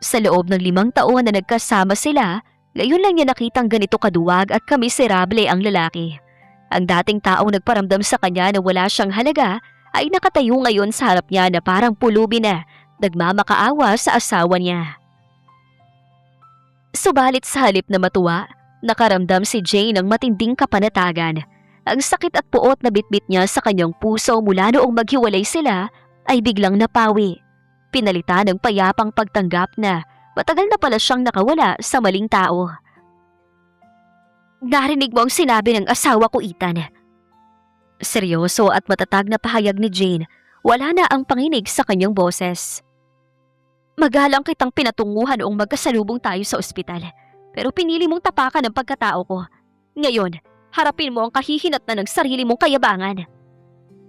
Sa loob ng 5 taon na nagkasama sila, ngayon lang niya nakitang ganito kaduwag at kamiserable ang lalaki. Ang dating taong nagparamdam sa kanya na wala siyang halaga ay nakatayo ngayon sa harap niya na parang pulubi na, nagmamakaawa sa asawa niya. Subalit sa halip na matuwa, nakaramdam si Jane ng matinding kapanatagan. Ang sakit at puot na bitbit niya sa kanyang puso mula noong maghiwalay sila ay biglang napawi. Pinalitan ng payapang pagtanggap na matagal na pala siyang nakawala sa maling tao. Narinig mo ang sinabi ng asawa ko, Ethan. Seryoso at matatag na pahayag ni Jane, wala na ang panginig sa kanyang boses. Magalang kitang pinatunguhan noong magkasalubong tayo sa ospital, pero pinili mong tapakan ang pagkatao ko. Ngayon, harapin mo ang kahihinatnan ng sarili mong kayabangan.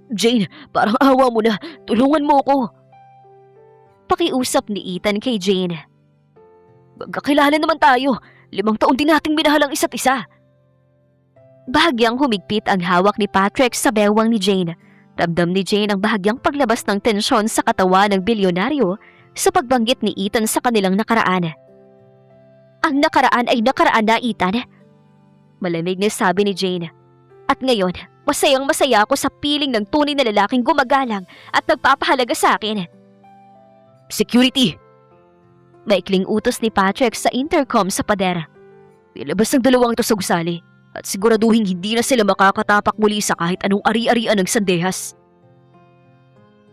Jane, parang awa mo na. Tulungan mo ako. Pakiusap ni Ethan kay Jane. Magkakilala naman tayo. 5 taon din nating minahal ang isa't isa. Bahagyang humigpit ang hawak ni Patrick sa bewang ni Jane. Ramdam ni Jane ang bahagyang paglabas ng tensyon sa katawan ng bilyonaryo sa pagbanggit ni Ethan sa kanilang nakaraan. Ang nakaraan ay nakaraan na, Ethan. Malamig na sabi ni Jane. At ngayon, masayang masaya ako sa piling ng tunay na lalaking gumagalang at nagpapahalaga sa akin. Security! Maikling utos ni Patrick sa intercom sa pader. Ilabas ang 2 ito sa gusali at siguraduhin hindi na sila makakatapak muli sa kahit anong ari-arian ng sandehas.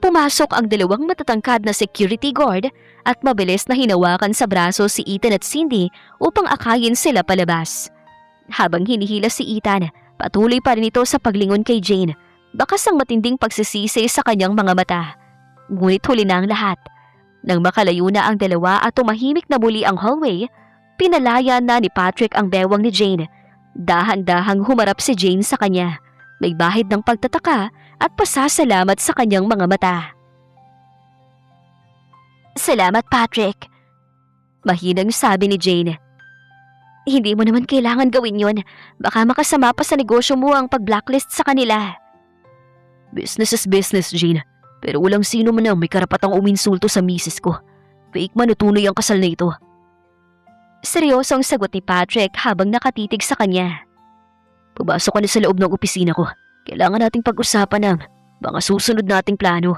Pumasok ang 2 matatangkad na security guard at mabilis na hinawakan sa braso si Ethan at Cindy upang akayin sila palabas. Habang hinihila si Ethan, patuloy pa rin ito sa paglingon kay Jane, bakas ang matinding pagsisisi sa kanyang mga mata. Ngunit huli na ang lahat. Nang makalayo na ang 2 at tumahimik na muli ang hallway, pinalaya na ni Patrick ang bewang ni Jane. Dahan-dahang humarap si Jane sa kanya. May bahid ng pagtataka at pasasalamat sa kanyang mga mata. Salamat, Patrick. Mahinang sabi ni Jane. Hindi mo naman kailangan gawin yon. Baka makasama pa sa negosyo mo ang pag-blacklist sa kanila. Business is business, Jane. Pero walang sino man ang may karapatang uminsulto sa misis ko. Fake man o tunay ang kasal na ito. Seryosong sagot ni Patrick habang nakatitig sa kanya. Pumasok ka na sa loob ng opisina ko. Kailangan nating pag-usapan ng mga susunod nating plano.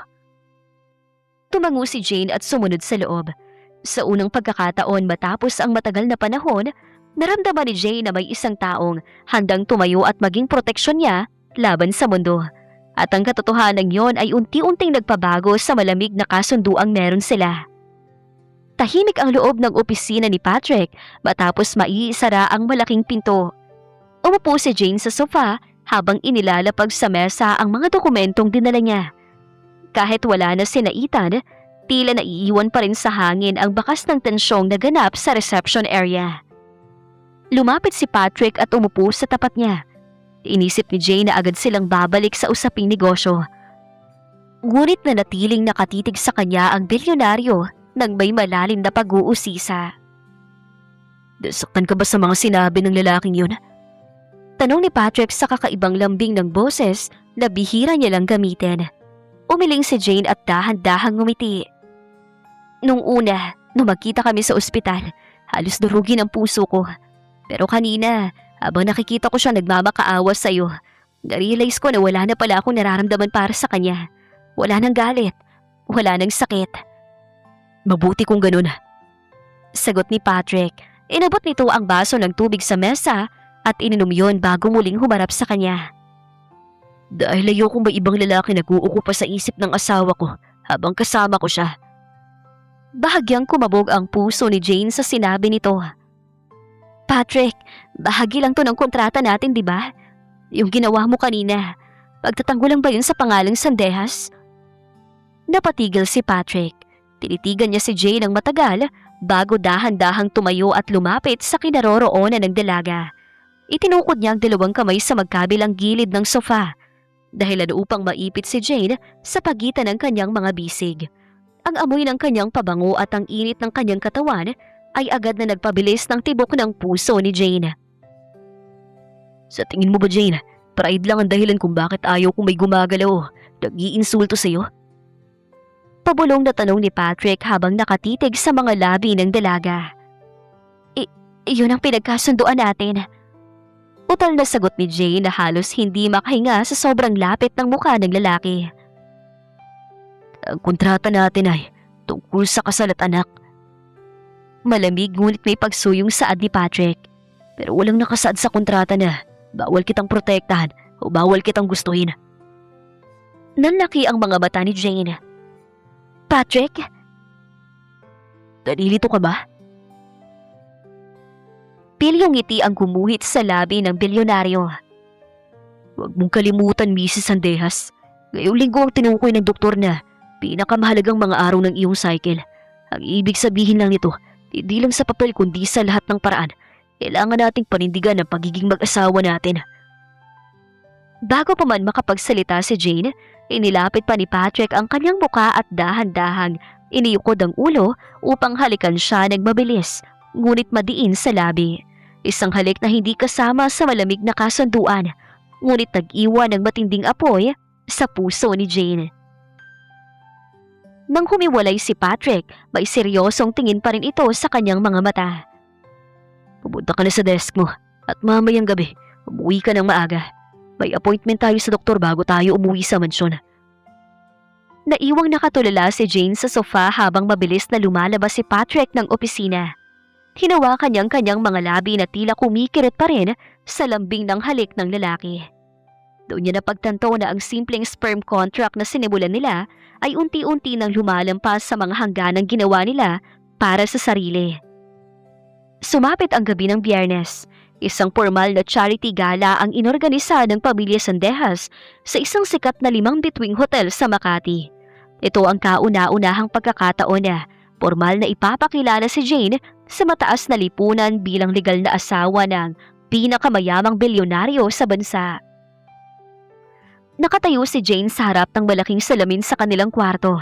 Tumango si Jane at sumunod sa loob. Sa unang pagkakataon matapos ang matagal na panahon, naramdaman ni Jane na may isang taong handang tumayo at maging proteksyon niya laban sa mundo. At ang katotohanan yon ay unti-unting nagpabago sa malamig na kasunduang meron sila. Tahimik ang loob ng opisina ni Patrick matapos maiisara ang malaking pinto. Umupo si Jane sa sofa habang inilalapag sa mesa ang mga dokumentong dinala niya. Kahit wala na sina Ethan, tila naiiwan pa rin sa hangin ang bakas ng tensyong naganap sa reception area. Lumapit si Patrick at umupo sa tapat niya. Inisip ni Jane na agad silang babalik sa usaping negosyo. Ngunit nanatiling nakatitig sa kanya ang bilyonaryo nang may malalim na pag-uusisa. Nasaktan ka ba sa mga sinabi ng lalaking yun? Tanong ni Patrick sa kakaibang lambing ng boses na bihira niya lang gamitin. Umiling si Jane at dahan-dahang ngumiti. Nung magkita kami sa ospital, halos durugin ang puso ko. Pero kanina, habang nakikita ko siya nagmamakaawa sa'yo, narealize ko na wala na pala akong nararamdaman para sa kanya. Wala nang galit, wala nang sakit. Mabuti kung ganun. Sagot ni Patrick. Inabot nito ang baso ng tubig sa mesa at ininom yon bago muling humarap sa kanya. Dahil ayokong may ibang lalaki nag-uukupa sa isip ng asawa ko habang kasama ko siya. Bahagyang kumabog ang puso ni Jane sa sinabi nito. Patrick, bahagi lang to ng kontrata natin, di ba? Yung ginawa mo kanina, pagtatanggol lang ba yun sa pangalang Sandehas? Napatigil si Patrick. Tinitigan niya si Jane ng matagal bago dahan-dahang tumayo at lumapit sa kinaroroonan ng dalaga. Itinukod niya ang 2 kamay sa magkabilang gilid ng sofa, dahilan upang maipit si Jane sa pagitan ng kanyang mga bisig. Ang amoy ng kanyang pabango at ang init ng kanyang katawan ay agad na nagpabilis ng tibok ng puso ni Jane. Sa tingin mo ba, Jane, pride lang ang dahilan kung bakit ayaw kong may gumagalaw, nag-iinsulto sa'yo? Pabulong na tanong ni Patrick habang nakatitig sa mga labi ng dalaga. Iyon ang pinagkasunduan natin. Utal na sagot ni Jane na halos hindi makahinga sa sobrang lapit ng mukha ng lalaki. Ang kontrata natin ay tungkol sa kasal at anak. Malamig ngunit may pagsuyong saad ni Patrick. Pero walang nakasaad sa kontrata na bawal kitang protektahan o bawal kitang gustuhin. Nanlaki ang mga mata ni Jane. Patrick? Nalilito ka ba? Pilyong ngiti ang gumuhit sa labi ng bilyonaryo. Huwag mong kalimutan, Mrs. Sandehas. Ngayong linggo ang tinukoy ng doktor na pinakamahalagang mga araw ng iyong cycle. Ang ibig sabihin lang nito, hindi lang sa papel kundi sa lahat ng paraan. Kailangan nating panindigan ang pagiging mag-asawa natin. Bago pa man makapagsalita si Jane, inilapit pa ni Patrick ang kanyang muka at dahan-dahang iniyukod ang ulo upang halikan siya ng mabilis, ngunit madiin sa labi. Isang halik na hindi kasama sa malamig na kasunduan, ngunit nag-iwan ng matinding apoy sa puso ni Jane. Nang humiwalay si Patrick, may seryosong tingin pa rin ito sa kanyang mga mata. Pumunta ka na sa desk mo at mamayang gabi, umuwi ka ng maaga. May appointment tayo sa doktor bago tayo umuwi sa mansyon. Naiwang nakatulala si Jane sa sofa habang mabilis na lumalabas si Patrick ng opisina. Hinawakan niyang kanyang mga labi na tila kumikirit pa rin sa lambing ng halik ng lalaki. Doon niya napagtanto na ang simpleng sperm contract na sinimulan nila ay unti-unti nang lumalampas sa mga hangganang ginawa nila para sa sarili. Sumapit ang gabi ng Biyernes. Isang formal na charity gala ang inorganisa ng pamilya Sandehas sa isang sikat na 5 bituing hotel sa Makati. Ito ang kauna-unahang pagkakataon na formal na ipapakilala si Jane sa mataas na lipunan bilang legal na asawa ng pinakamayamang bilyonaryo sa bansa. Nakatayo si Jane sa harap ng malaking salamin sa kanilang kwarto.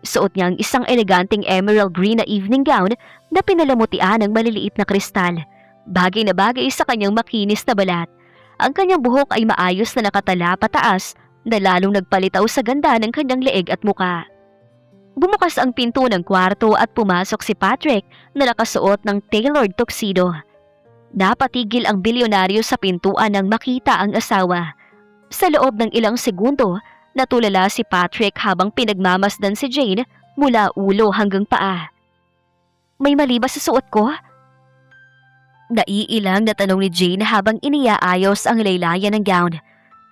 Suot niya ang isang eleganteng emerald green na evening gown na pinalamutian ng maliliit na kristal. Bagay na bagay sa kanyang makinis na balat. Ang kanyang buhok ay maayos na nakatala pataas na lalong nagpalitaw sa ganda ng kanyang leeg at muka. Bumukas ang pinto ng kwarto at pumasok si Patrick na nakasuot ng tailored tuxedo. Napatigil ang bilyonaryo sa pintuan nang makita ang asawa. Sa loob ng ilang segundo, natulala si Patrick habang pinagmamasdan si Jane mula ulo hanggang paa. May mali ba sa suot ko? Naiilang na tanong ni Jane habang iniaayos ang laylayan ng gown.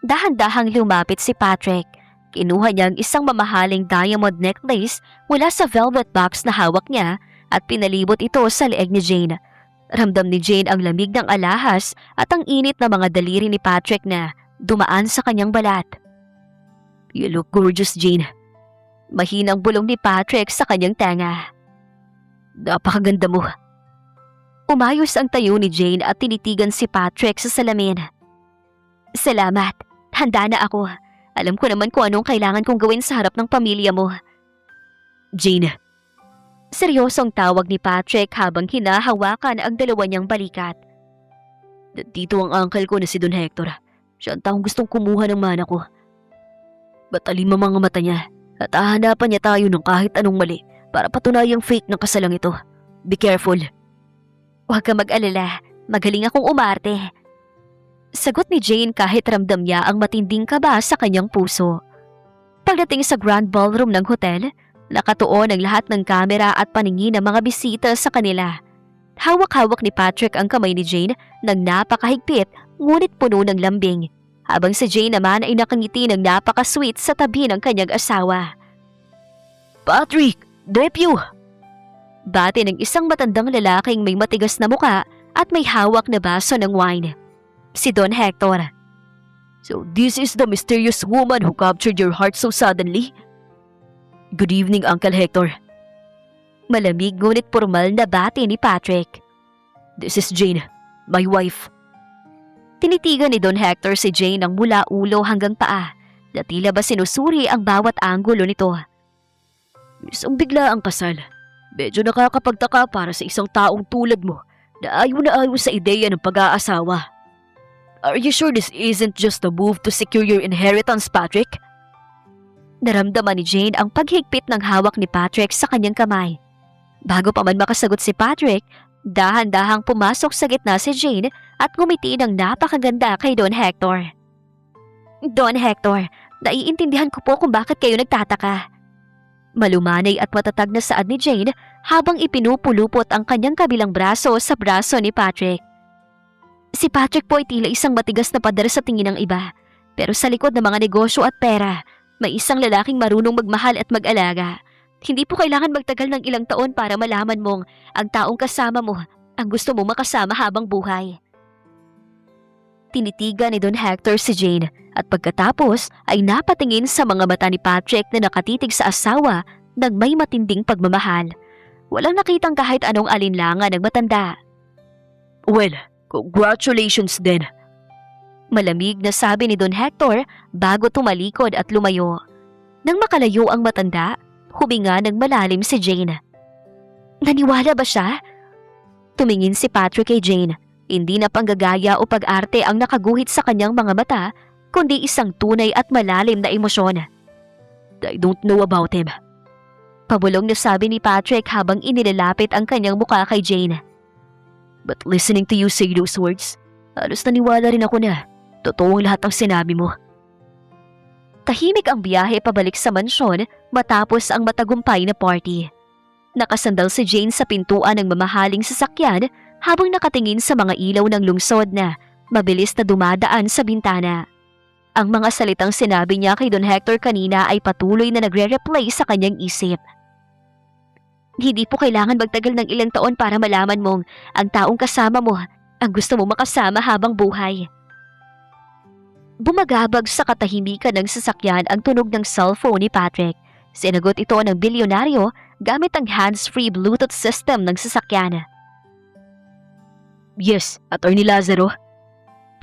Dahan-dahang lumapit si Patrick. Kinuha niya ang isang mamahaling diamond necklace mula sa velvet box na hawak niya at pinalibot ito sa leeg ni Jane. Ramdam ni Jane ang lamig ng alahas at ang init na mga daliri ni Patrick na dumaan sa kanyang balat. You look gorgeous, Jane. Mahinang bulong ni Patrick sa kanyang tenga. Napakaganda mo. Umayos ang tayo ni Jane at tinitigan si Patrick sa salamin. Salamat. Handa na ako. Alam ko naman kung anong kailangan kong gawin sa harap ng pamilya mo. Jane. Seryosong tawag ni Patrick habang hinahawakan ang dalawa niyang balikat. Dito ang uncle ko na si Don Hector. Siya ang taong gustong kumuha ng mana ko. Matalim ang mga mata niya at hahanapan niya tayo ng kahit anong mali para patunayang fake ng kasalang ito. Be careful. Huwag ka mag-alala. Magaling akong umarte. Sagot ni Jane kahit ramdam niya ang matinding kaba sa kanyang puso. Pagdating sa grand ballroom ng hotel, nakatuon ang lahat ng kamera at paningin ng mga bisita sa kanila. Hawak-hawak ni Patrick ang kamay ni Jane ng napakahigpit ngunit puno ng lambing, habang si Jane naman ay nakangiti ng napaka-sweet sa tabi ng kanyang asawa. Patrick! Nephew! Bati ng isang matandang lalaking may matigas na muka at may hawak na baso ng wine. Si Don Hector. So this is the mysterious woman who captured your heart so suddenly? Good evening, Uncle Hector. Malamig ngunit formal na bati ni Patrick. This is Jane, my wife. Tinitigan ni Don Hector si Jane ng mula ulo hanggang paa na tila ba sinusuri ang bawat anggulo nito. Isang bigla ang kasal. Medyo nakakapagtaka para sa isang taong tulad mo na ayaw sa ideya ng pag-aasawa. Are you sure this isn't just a move to secure your inheritance, Patrick? Naramdaman ni Jane ang paghigpit ng hawak ni Patrick sa kanyang kamay. Bago pa man makasagot si Patrick, dahan-dahang pumasok sa gitna si Jane at ngumiti ng napakaganda kay Don Hector. Don Hector, naiintindihan ko po kung bakit kayo nagtataka. Malumanay at matatag na saad ni Jane habang ipinupulupot ang kanyang kabilang braso sa braso ni Patrick. Si Patrick po ay tila isang matigas na pader sa tingin ng iba, pero sa likod ng mga negosyo at pera, may isang lalaking marunong magmahal at mag-alaga. Hindi po kailangan magtagal ng ilang taon para malaman mong ang taong kasama mo ang gusto mong makasama habang buhay. Tinitigan ni Don Hector si Jane at pagkatapos ay napatingin sa mga mata ni Patrick na nakatitig sa asawa ng may matinding pagmamahal. Walang nakitang kahit anong alinlangan ng matanda. Well, congratulations din. Malamig na sabi ni Don Hector bago tumalikod at lumayo. Nang makalayo ang matanda, huminga ng malalim si Jane. Naniwala ba siya? Tumingin si Patrick kay Jane. Hindi na panggagaya o pag-arte ang nakaguhit sa kanyang mga mata, kundi isang tunay at malalim na emosyon. I don't know about him. Pabulong na sabi ni Patrick habang inilalapit ang kanyang mukha kay Jane. But listening to you say those words, halos naniwala rin ako na totoong lahat ng sinabi mo. Tahimik ang biyahe pabalik sa mansyon matapos ang matagumpay na party. Nakasandal si Jane sa pintuan ng mamahaling sasakyan habang nakatingin sa mga ilaw ng lungsod na mabilis na dumadaan sa bintana. Ang mga salitang sinabi niya kay Don Hector kanina ay patuloy na nagre-replay sa kanyang isip. Hindi po kailangan magtagal ng ilang taon para malaman mong ang taong kasama mo ang gusto mo makasama habang buhay. Bumagabag sa katahimikan ng sasakyan ang tunog ng cellphone ni Patrick. Sinagot ito ng bilyonaryo gamit ang hands-free Bluetooth system ng sasakyan. Yes, Attorney Lazaro.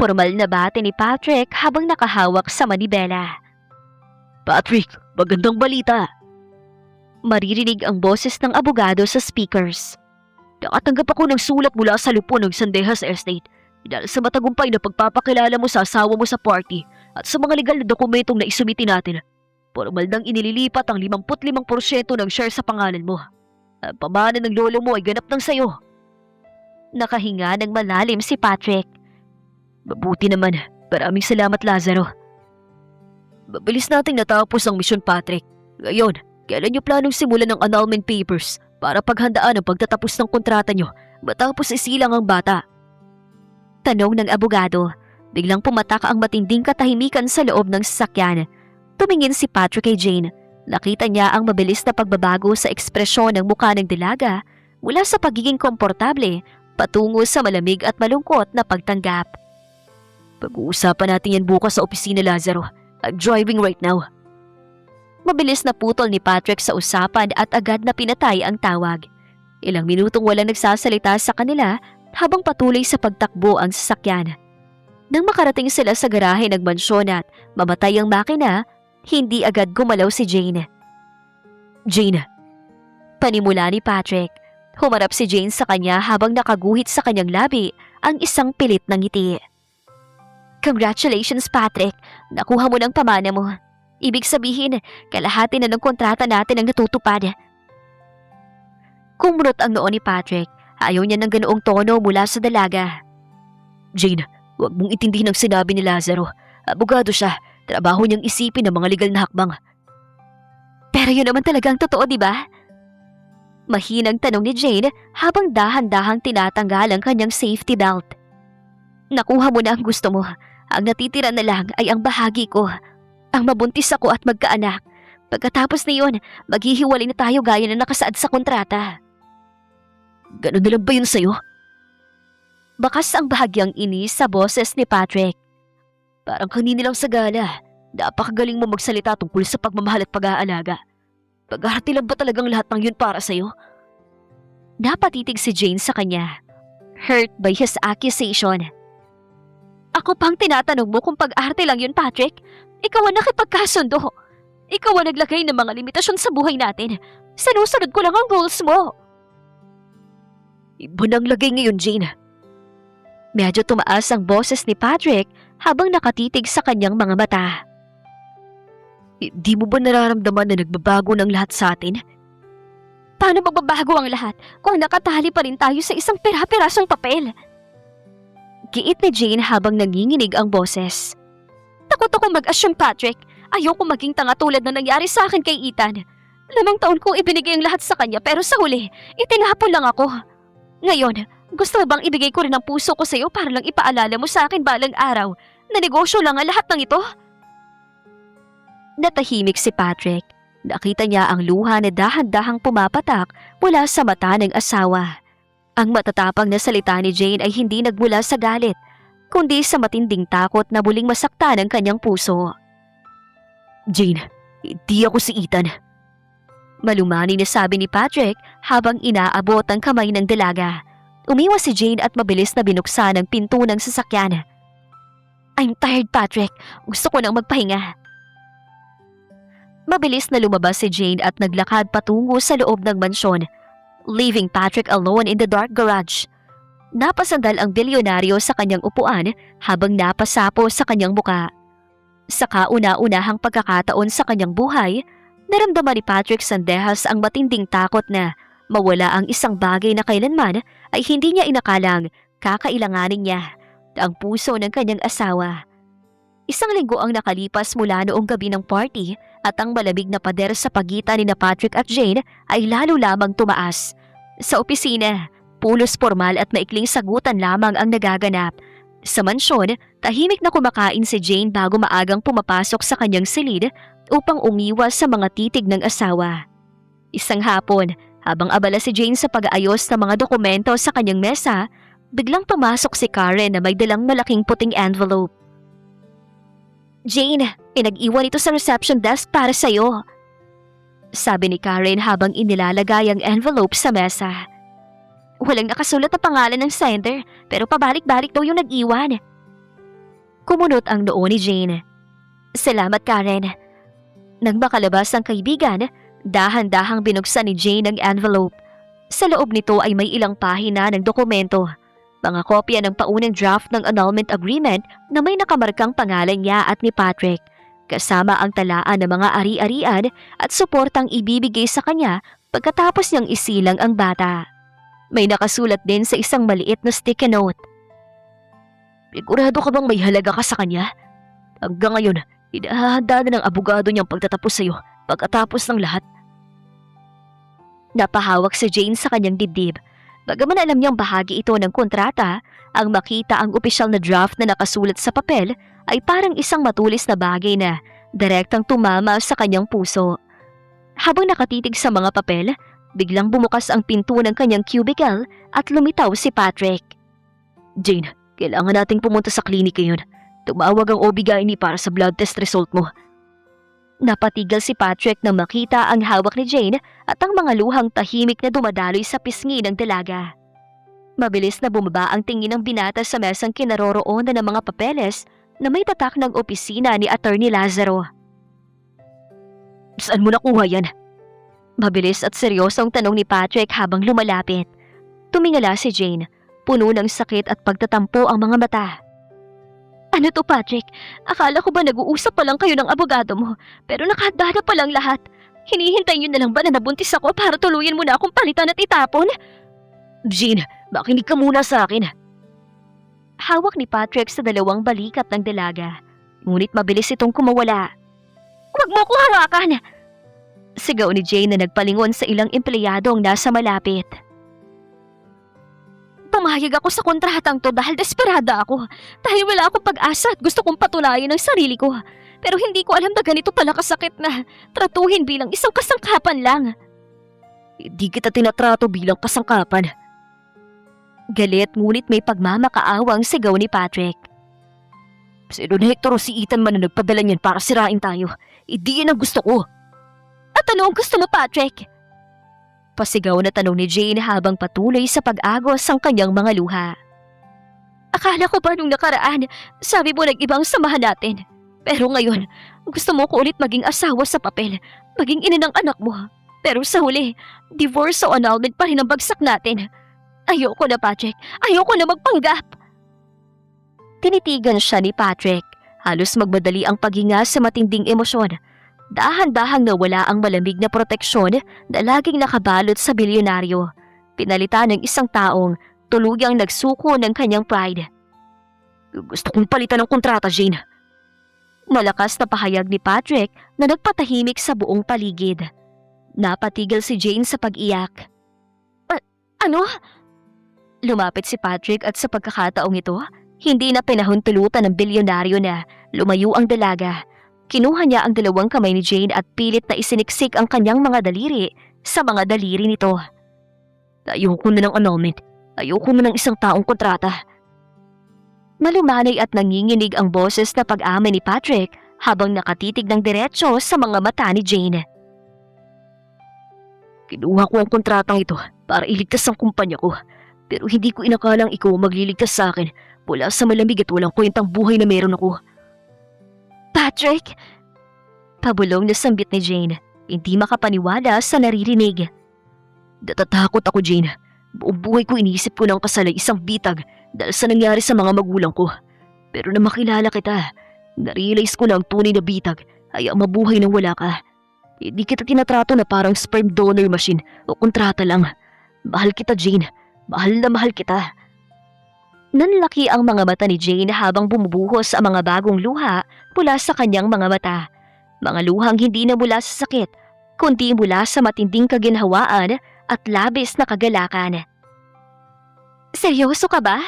Formal na bate ni Patrick habang nakahawak sa manibela. Patrick, magandang balita. Maririnig ang boses ng abogado sa speakers. Nakatanggap ako ng sulat mula sa lupo ng Sandejas Estate dahil sa matagumpay na pagpapakilala mo sa asawa mo sa party at sa mga legal na dokumentong na isumiti natin. Formal nang inililipat ang 55% ng share sa pangalan mo. Ang pamana ng lolo mo ay ganap ng sayo. Nakahinga ng malalim si Patrick. Mabuti naman. Maraming salamat, Lazaro. Mabilis nating natapos ang misyon, Patrick. Ngayon, kailan niyo planong simulan ng annulment papers para paghandaan ang pagtatapos ng kontrata niyo matapos isilang ang bata? Tanong ng abogado. Biglang pumatak ang matinding katahimikan sa loob ng sasakyan. Tumingin si Patrick kay Jane. Nakita niya ang mabilis na pagbabago sa ekspresyon ng mukha ng dalaga mula sa pagiging komportable patungo sa malamig at malungkot na pagtanggap. Pag-uusapan natin yan bukas sa opisina, Lazaro. I'm driving right now. Mabilis na putol ni Patrick sa usapan at agad na pinatay ang tawag. Ilang minutong walang nagsasalita sa kanila habang patuloy sa pagtakbo ang sasakyan. Nang makarating sila sa garahe ng mansyon at mamatay ang makina, hindi agad gumalaw si Jane. Jane. Panimula ni Patrick. Humarap si Jane sa kanya habang nakaguhit sa kanyang labi ang isang pilit na ngiti. Congratulations, Patrick. Nakuha mo ng pamana mo. Ibig sabihin, kalahati na ng kontrata natin ang natutupad. Kumrot ang noo ni Patrick. Ayaw niya ng ganoong tono mula sa dalaga. Jane, huwag mong itindihin ang sinabi ni Lazaro. Abogado siya. Trabaho niyang isipin ang mga legal na hakbang. Pero yun naman talagang totoo, di ba? Mahinang tanong ni Jane habang dahan-dahang tinatanggal ang kanyang safety belt. Nakuha mo na ang gusto mo. Ang natitira na lang ay ang bahagi ko. Ang mabuntis ako at magkaanak. Pagkatapos na yun, maghihiwalay na tayo gaya na nakasaad sa kontrata. Ganun na lang ba yun sa'yo? Bakas ang bahagyang inis sa boses ni Patrick. Parang kanina lang sa gala. Napakagaling mo magsalita tungkol sa pagmamahal at pag-aalaga. Paghahati lang ba talagang lahat ng yun para sa'yo? Napatitig si Jane sa kanya. Hurt by his accusation. Ako pang tinatanong mo kung pag-arte lang yun, Patrick? Ikaw ang nakipagkasundo. Ikaw ang naglagay ng mga limitasyon sa buhay natin. Sinusunod ko lang ang rules mo. Iba nang lagay ngayon, Jane. Medyo tumaas ang boses ni Patrick habang nakatitig sa kanyang mga mata. Di mo ba nararamdaman na nagbabago ng lahat sa atin? Paano magbabago ang lahat kung nakatali pa rin tayo sa isang pera-perasong papel? Giit ni Jane habang nanginginig ang boses. Takot akong mag-assume, Patrick. Ayoko maging tanga tulad na nangyari sa akin kay Ethan. 5 taon kong ibinigay ang lahat sa kanya pero sa huli, itinapon lang ako. Ngayon, gusto mo bang ibigay ko rin ang puso ko sa iyo para lang ipaalala mo sa akin balang araw na negosyo lang ang lahat ng ito? Natahimik si Patrick. Nakita niya ang luha na dahan-dahang pumapatak mula sa mata ng asawa. Ang matatapang na salita ni Jane ay hindi nagmula sa galit, kundi sa matinding takot na muling masaktan ang kanyang puso. Jane, hindi ako si Ethan. Malumani na sabi ni Patrick habang inaabot ang kamay ng dalaga. Umiwas si Jane at mabilis na binuksan ang pinto ng sasakyan. I'm tired, Patrick. Gusto ko nang magpahinga. Mabilis na lumabas si Jane at naglakad patungo sa loob ng mansyon, leaving Patrick alone in the dark garage. Napasandal ang bilyonaryo sa kanyang upuan habang napasapo sa kanyang muka. Sa kauna-unahang pagkakataon sa kanyang buhay, naramdaman ni Patrick Sandehas ang matinding takot na mawala ang isang bagay na kailanman ay hindi niya inakalang kakailanganin niya, ang puso ng kanyang asawa. Isang linggo ang nakalipas mula noong gabi ng party at ang malamig na pader sa pagitan ni Patrick at Jane ay lalo lamang tumaas. Sa opisina, pulos formal at maikling sagutan lamang ang nagaganap. Sa mansyon, tahimik na kumakain si Jane bago maagang pumapasok sa kanyang silid upang umiwas sa mga titig ng asawa. Isang hapon, habang abala si Jane sa pag-aayos ng mga dokumento sa kanyang mesa, biglang pumasok si Karen na may dalang malaking puting envelope. Jane, pinag-iwan ito sa reception desk para sa'yo. Sabi ni Karen habang inilalagay ang envelope sa mesa. Walang nakasulat na pangalan ng sender pero pabalik-balik daw yung nag-iwan. Kumunot ang noo ni Jane. Salamat, Karen. Nang makalabas ang kaibigan, dahan-dahang binuksan ni Jane ang envelope. Sa loob nito ay may ilang pahina ng dokumento. Mga kopya ng paunang draft ng annulment agreement na may nakamarkang pangalan niya at ni Patrick, kasama ang talaan ng mga ari-arian at suportang ibibigay sa kanya pagkatapos niyang isilang ang bata. May nakasulat din sa isang maliit na sticky note. Sigurado ka bang may halaga ka sa kanya? Hanggang ngayon, hinahanda na ng abogado niyang pagtatapos sa iyo pagkatapos ng lahat. Napahawak si Jane sa kanyang dibdib. Bagaman alam niyang bahagi ito ng kontrata, ang makita ang opisyal na draft na nakasulat sa papel ay parang isang matulis na bagay na direktang tumama sa kanyang puso. Habang nakatitig sa mga papel, biglang bumukas ang pinto ng kanyang cubicle at lumitaw si Patrick. Jane, kailangan nating pumunta sa klinik ngayon. Tumawag ang OB-GYN para sa blood test result mo. Napatigil si Patrick nang makita ang hawak ni Jane at ang mga luhang tahimik na dumadaloy sa pisngi ng dalaga. Mabilis na bumaba ang tingin ng binata sa mesang kinaroroonan ng mga papeles na may tatak ng opisina ni Attorney Lazaro. Saan mo nakuha yan? Mabilis at seryosong tanong ni Patrick habang lumalapit. Tumingala si Jane, puno ng sakit at pagtatampo ang mga mata. Ano to, Patrick? Akala ko ba nag-uusap pa lang kayo ng abogado mo, pero nakahanda na palang lahat. Hinihintay niyo na lang ba na nabuntis ako para tuluyan mo na akong palitan at itapon? Jean, makinig ka muna sa akin. Hawak ni Patrick sa dalawang balikat ng dalaga, ngunit mabilis itong kumawala. Huwag mo ko hawakan! Sigaw ni Jane na nagpalingon sa ilang empleyadong nasa malapit. Pumayag ako sa kontratang to dahil desperada ako. Dahil wala akong pag-asa at gusto kong patunayan ang sarili ko. Pero hindi ko alam na ganito pala kasakit na tratuhin bilang isang kasangkapan lang. Hindi kita tinatrato bilang kasangkapan. Galit ngunit may pagmamakaawang sigaw ni Patrick. Si Don Hector o si Ethan man na nagpadala niyan para sirain tayo. Hindi yan ang gusto ko. At ano ang gusto mo, Patrick? Pasigaw na tanong ni Jane habang patuloy sa pag-agos ang kanyang mga luha. Akala ko ba nung nakaraan, sabi mo nag-ibang samahan natin. Pero ngayon, gusto mo ko ulit maging asawa sa papel, maging ina ng anak mo. Pero sa huli, divorce o annulment pa rin ang bagsak natin. Ayoko na, Patrick. Ayoko na magpanggap. Tinitigan siya ni Patrick. Halos magmadali ang paghinga sa matinding emosyon. Dahan-dahang nawala ang malamig na proteksyon na laging nakabalot sa bilyonaryo. Pinalitan ng isang taong tulugang nagsuko ng kanyang pride. Gusto kong palitan ng kontrata, Jane. Malakas na pahayag ni Patrick na nagpatahimik sa buong paligid. Napatigil si Jane sa pag-iyak. Ano? Lumapit si Patrick at sa pagkakataong ito, hindi na pinahuntulutan ng bilyonaryo na lumayo ang dalaga. Kinuha niya ang dalawang kamay ni Jane at pilit na isiniksik ang kanyang mga daliri sa mga daliri nito. Ayoko na ng annulment. Ayoko na ng isang taong kontrata. Malumanay at nanginginig ang boses na pag-amin ni Patrick habang nakatitig ng diretso sa mga mata ni Jane. Kinuha ko ang kontratang ito para iligtas ang kumpanya ko. Pero hindi ko inakalang ikaw magliligtas sa akin mula sa malamig at walang kwentang buhay na meron ako. Patrick! Pabulong na sambit ni Jane, hindi makapaniwala sa naririnig. Natatakot ako, Jane. Buong buhay ko inisip ko ng kasal ay isang bitag dahil sa nangyari sa mga magulang ko. Pero na makilala kita, narealize ko na ang tunay na bitag ay ang mabuhay nang wala ka. Hindi kita tinatrato na parang sperm donor machine o kontrata lang. Mahal kita, Jane. Mahal na mahal kita. Nanlaki ang mga mata ni Jane habang bumubuhos ang mga bagong luha mula sa kanyang mga mata. Mga luhang hindi na mula sa sakit, kundi mula sa matinding kaginhawaan at labis na kagalakan. Seryoso ka ba?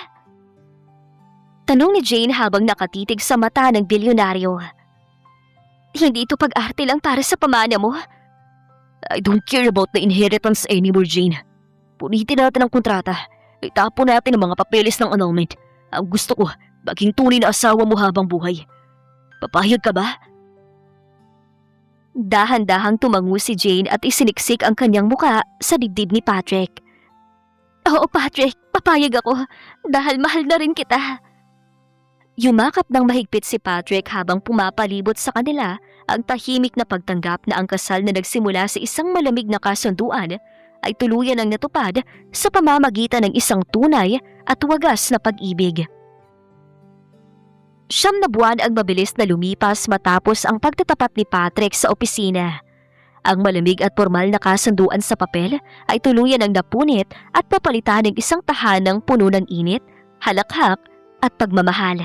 Tanong ni Jane habang nakatitig sa mata ng bilyonaryo. Hindi ito pag-arte lang para sa pamana mo. I don't care about the inheritance anymore, Jane. Punitin natin ang kontrata. Itapon natin ang mga papeles ng annulment. Ang gusto ko, maging tunay na asawa mo habang buhay. Papayag ka ba? Dahan-dahang tumango si Jane at isiniksik ang kanyang muka sa dibdib ni Patrick. Oo, Patrick, papayag ako dahil mahal na rin kita. Yumakap ng mahigpit si Patrick habang pumapalibot sa kanila ang tahimik na pagtanggap na ang kasal na nagsimula sa isang malamig na kasunduan ay tuluyan ang natupad sa pamamagitan ng isang tunay at wagas na pag-ibig. 9 na buwan ang mabilis na lumipas matapos ang pagtatapat ni Patrick sa opisina. Ang malamig at formal na kasunduan sa papel ay tuluyan ang napunit at napalitan ng isang tahanang puno ng init, halakhak at pagmamahal.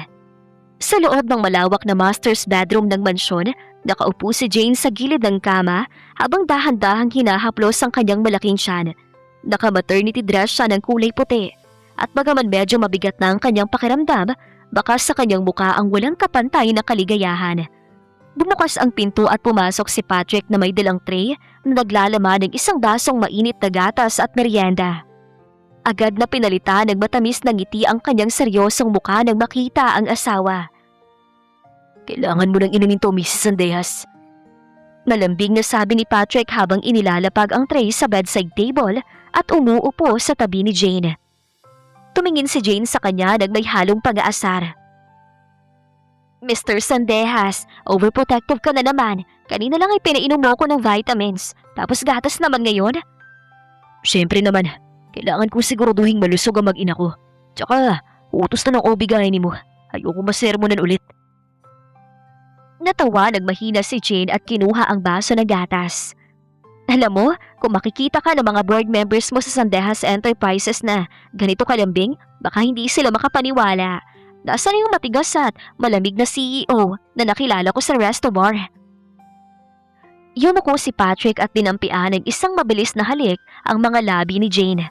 Sa loob ng malawak na master's bedroom ng mansyon, nakaupo si Jane sa gilid ng kama habang dahan-dahang hinahaplos ang kanyang malaking tiyan. Naka-maternity dress siya ng kulay puti at bagaman medyo mabigat na ang kanyang pakiramdam, baka sa kanyang muka ang walang kapantay na kaligayahan. Bumukas ang pinto at pumasok si Patrick na may dalang tray na naglalaman ng isang basong mainit na gatas at merienda. Agad na pinalitan ng matamis na ngiti ang kanyang seryosong mukha nang makita ang asawa. Kailangan mo nang inumin to, Mrs. Sandejas. Malambing na sabi ni Patrick habang inilalapag ang tray sa bedside table at umuupo sa tabi ni Jane. Tumingin si Jane sa kanya nang may halong pag-aasar. Mr. Sandejas, overprotective ka na naman. Kanina lang ay pinainom mo ko ng vitamins. Tapos gatas naman ngayon. Siyempre naman, kailangan kong siguraduhin malusog ang mag-ina ko. Tsaka, utos na ng OB-GYN mo. Ayoko masermonan ulit. Natawa nagmahina si Jane at kinuha ang baso ng gatas. Alam mo, kung makikita ka ng mga board members mo sa Sandejas Enterprises na ganito kalambing, baka hindi sila makapaniwala. Nasaan yung matigas at malamig na CEO na nakilala ko sa resto bar? Yumuko si Patrick at dinampian ng isang mabilis na halik ang mga labi ni Jane.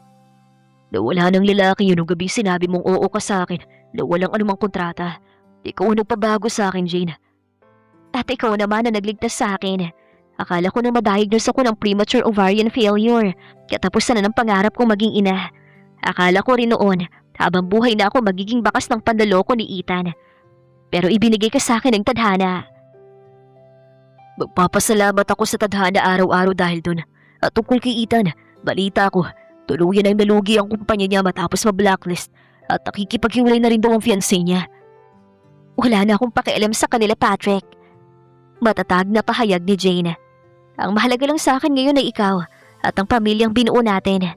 Nawala ng lalaki yun nung gabi sinabi mong oo ka sa akin na walang anumang kontrata. Ikaw ang nagpabago sa akin, Jane. At ikaw naman na nagligtas sa akin. Akala ko na ma-diagnose ako ng premature ovarian failure. Katapusan na ng pangarap kong maging ina. Akala ko rin noon, habang buhay na ako magiging bakas ng panloloko ni Ethan. Pero ibinigay ka sa akin ng tadhana. Magpapasalamat ako sa tadhana araw-araw dahil dun. At tungkol kay Ethan, balita ko, tuluyan ang nalugi ang kumpanya niya matapos ma-blacklist at nakikipaghiwalay na rin daw ang fiancé niya. Wala na akong pakialam sa kanila, Patrick. Matatag na pahayag ni Jane. Ang mahalaga lang sa akin ngayon ay ikaw at ang pamilyang binuo natin.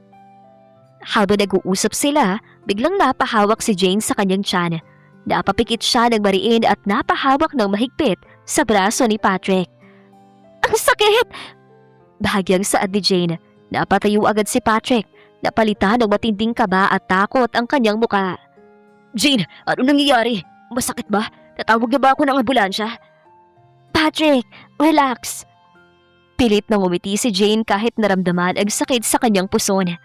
Habang nag-uusap sila, biglang napahawak si Jane sa kanyang tiyan. Napapikit siya ng mariin at napahawak ng mahigpit sa braso ni Patrick. Ang sakit! Bahagyang saad ni Jane. Napatayo agad si Patrick. Napalitan ng matinding kaba at takot ang kanyang muka. Jane, ano nangyayari? Masakit ba? Tatawag na ba ako ng ambulansya? Patrick, relax. Pilit na ngumiti si Jane kahit naramdaman ang sakit sa kanyang puson.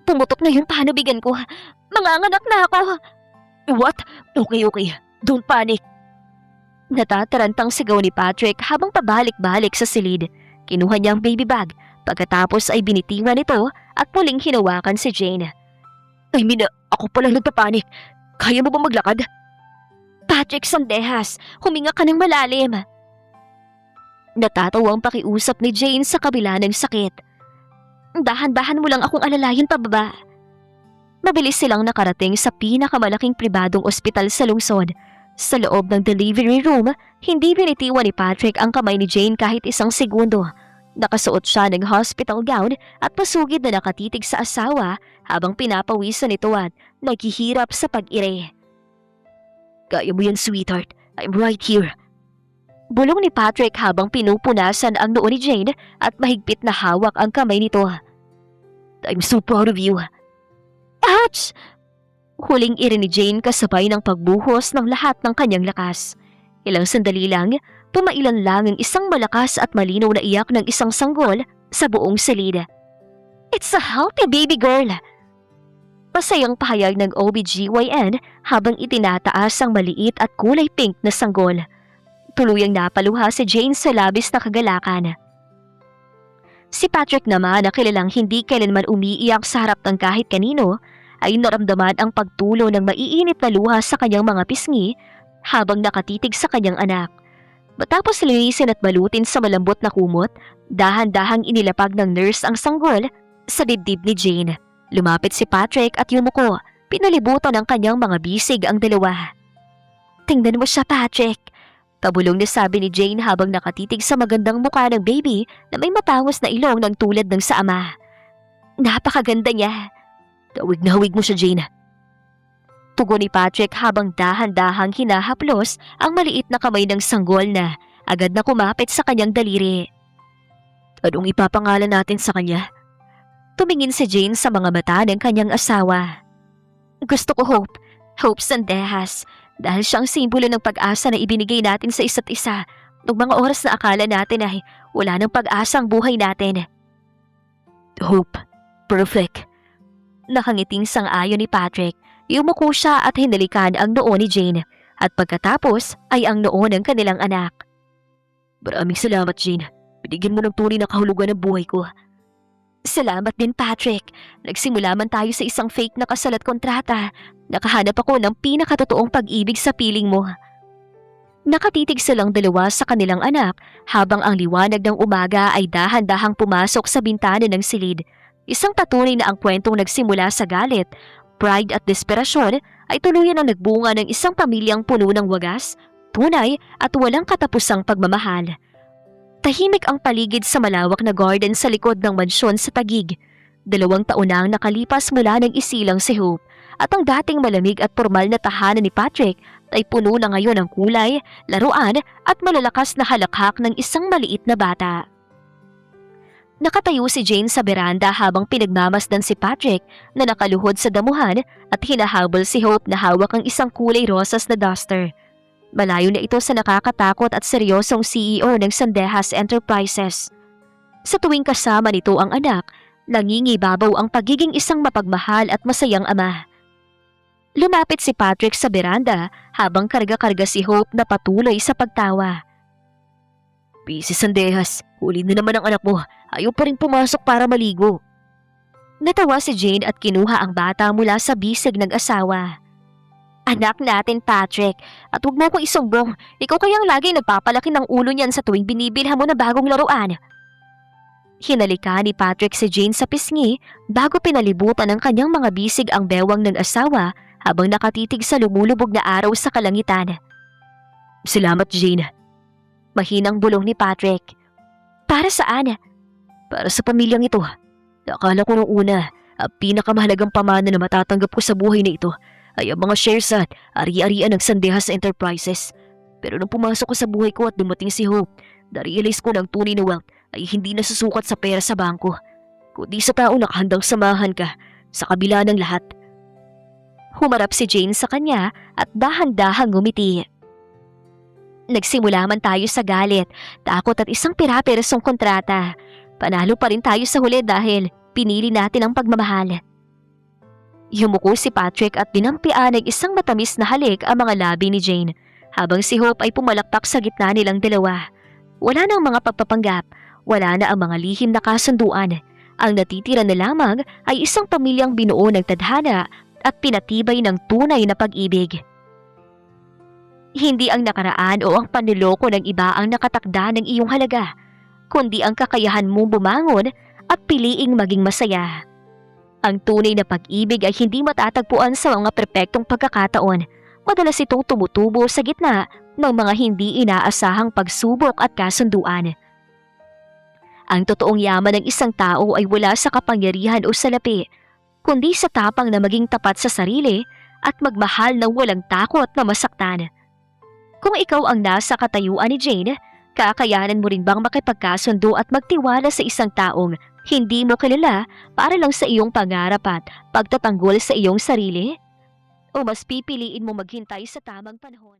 Pumutok na yung panubigan ko. Manganganak na ako. What? Okay. Don't panic. Natatarantang sigaw ni Patrick habang pabalik-balik sa silid. Kinuha niya ang baby bag. Pagkatapos ay binitiwan ito at muling hinawakan si Jane. I mean, ako palang nagpapanik. Kaya mo ba maglakad? Patrick Sandehas, huminga ka ng malalim. Natatawang pakiusap ni Jane sa kabila ng sakit. Dahan-dahan mo lang akong alalayan pababa. Mabilis silang nakarating sa pinakamalaking pribadong ospital sa lungsod. Sa loob ng delivery room, hindi binitiwan ni Patrick ang kamay ni Jane kahit isang segundo. Nakasuot siya ng hospital gown at pasugid na nakatitig sa asawa habang pinapawisan ito at naghihirap sa pag-ire. Kaya mo yan, sweetheart. I'm right here. Bulong ni Patrick habang pinupunasan ang noo ni Jane at mahigpit na hawak ang kamay nito. I'm so proud of you. Ouch! Huling ire ni Jane kasabay ng pagbuhos ng lahat ng kanyang lakas. Ilang sandali lang, pumailan lang ang isang malakas at malinaw na iyak ng isang sanggol sa buong silid. It's a healthy baby girl! Masayang pahayag ng OBGYN habang itinataas ang maliit at kulay pink na sanggol. Tuluyang napaluha si Jane sa labis na kagalakan. Si Patrick naman na kilalang hindi kailanman umiiyak sa harap ng kahit kanino ay naramdaman ang pagtulo ng maiinit na luha sa kanyang mga pisngi habang nakatitig sa kanyang anak. Matapos linisin at balutin sa malambot na kumot, dahan-dahang inilapag ng nurse ang sanggol sa dibdib ni Jane. Lumapit si Patrick at yumuko, pinalibutan ng kanyang mga bisig ang dalawa. Tingnan mo siya, Patrick. Pabulong na sabi ni Jane habang nakatitig sa magandang mukha ng baby na may matangos na ilong ng tulad ng sa ama. Napakaganda niya. Hawig na hawig mo siya, Jane. Tugon ni Patrick habang dahan-dahang hinahaplos ang maliit na kamay ng sanggol na agad na kumapit sa kanyang daliri. Anong ipapangalan natin sa kanya? Tumingin si Jane sa mga mata ng kanyang asawa. Gusto ko Hope. Hope Sandehas. Dahil siyang simbolo ng pag-asa na ibinigay natin sa isa't isa noong mga oras na akala natin ay wala ng pag-asa ang buhay natin. Hope. Perfect. Nakangiting sang-ayon ni Patrick. Yumuko siya at hinalikan ang noo ni Jane at pagkatapos ay ang noo ng kanilang anak. Maraming salamat, Jane. Binigyan mo ng tunay na kahulugan ng buhay ko. Salamat din, Patrick. Nagsimula man tayo sa isang fake na kasal at kontrata. Nakahanap ako ng pinakatotoong pag-ibig sa piling mo. Nakatitig silang dalawa sa kanilang anak habang ang liwanag ng umaga ay dahan-dahang pumasok sa bintana ng silid. Isang patunay na ang kwentong nagsimula sa galit, pride at desperasyon ay tuluyan ang nagbunga ng isang pamilyang puno ng wagas, tunay at walang katapusang pagmamahal. Tahimik ang paligid sa malawak na garden sa likod ng mansyon sa Taguig. 2 taon na ang nakalipas mula nang isilang si Hope at ang dating malamig at formal na tahanan ni Patrick ay puno na ngayon ng kulay, laruan at malalakas na halakhak ng isang maliit na bata. Nakatayo si Jane sa beranda habang pinagmamasdan si Patrick na nakaluhod sa damuhan at hinahabol si Hope na hawak ang isang kulay rosas na duster. Malayo na ito sa nakakatakot at seryosong CEO ng Sandehas Enterprises. Sa tuwing kasama nito ang anak, nangingibabaw ang pagiging isang mapagmahal at masayang ama. Lumapit si Patrick sa beranda habang karga-karga si Hope na patuloy sa pagtawa. Busy Sandehas, huli na naman ang anak mo. Ayaw pa rin pumasok para maligo. Natawa si Jane at kinuha ang bata mula sa bisig ng asawa. Anak natin, Patrick, at huwag mo ko isumbong. Ikaw kayang laging nagpapalaki ng ulo niyan sa tuwing binibilhan mo na bagong laruan. Hinalika ni Patrick si Jane sa pisngi bago pinalibutan ng kanyang mga bisig ang bewang ng asawa habang nakatitig sa lumulubog na araw sa kalangitan. Salamat, Jane. Mahinang bulong ni Patrick. Para saan? Para sa pamilyang ito. Nakala ko nung una, ang pinakamahalagang pamana na matatanggap ko sa buhay na ito ay ang mga shares at ari-arian ng Sandehas Enterprises. Pero nung pumasok ko sa buhay ko at dumating si Hope, Na-realize ko ng tunay na wealth ay hindi nasusukat sa pera sa bangko, kundi sa taong nakahandang samahan ka sa kabila ng lahat. Humarap si Jane sa kanya at dahan-dahang ngumiti. Nagsimula man tayo sa galit, takot at isang pira-pirasong kontrata. Panalo pa rin tayo sa huli dahil pinili natin ang pagmamahal. Yumuko si Patrick at dinampian ng isang matamis na halik ang mga labi ni Jane, habang si Hope ay pumalakpak sa gitna nilang dalawa. Wala nang mga pagpapanggap, wala na ang mga lihim na kasunduan. Ang natitira na lamang ay isang pamilyang binuo ng tadhana at pinatibay ng tunay na pag-ibig. Hindi ang nakaraan o ang panloloko ng iba ang nakatakda ng iyong halaga, kundi ang kakayahan mong bumangon at piliing maging masaya. Ang tunay na pag-ibig ay hindi matatagpuan sa mga perpektong pagkakataon. Madalas itong tumutubo sa gitna ng mga hindi inaasahang pagsubok at kasunduan. Ang totoong yaman ng isang tao ay wala sa kapangyarihan o salapi, kundi sa tapang na maging tapat sa sarili at magmahal ng walang takot na masaktan. Kung ikaw ang nasa katayuan ni Jane, kakayanan mo rin bang makipagkasundo at magtiwala sa isang taong hindi mo kilala para lang sa iyong pangarap at pagtatanggol sa iyong sarili? O mas pipiliin mo maghintay sa tamang panahon?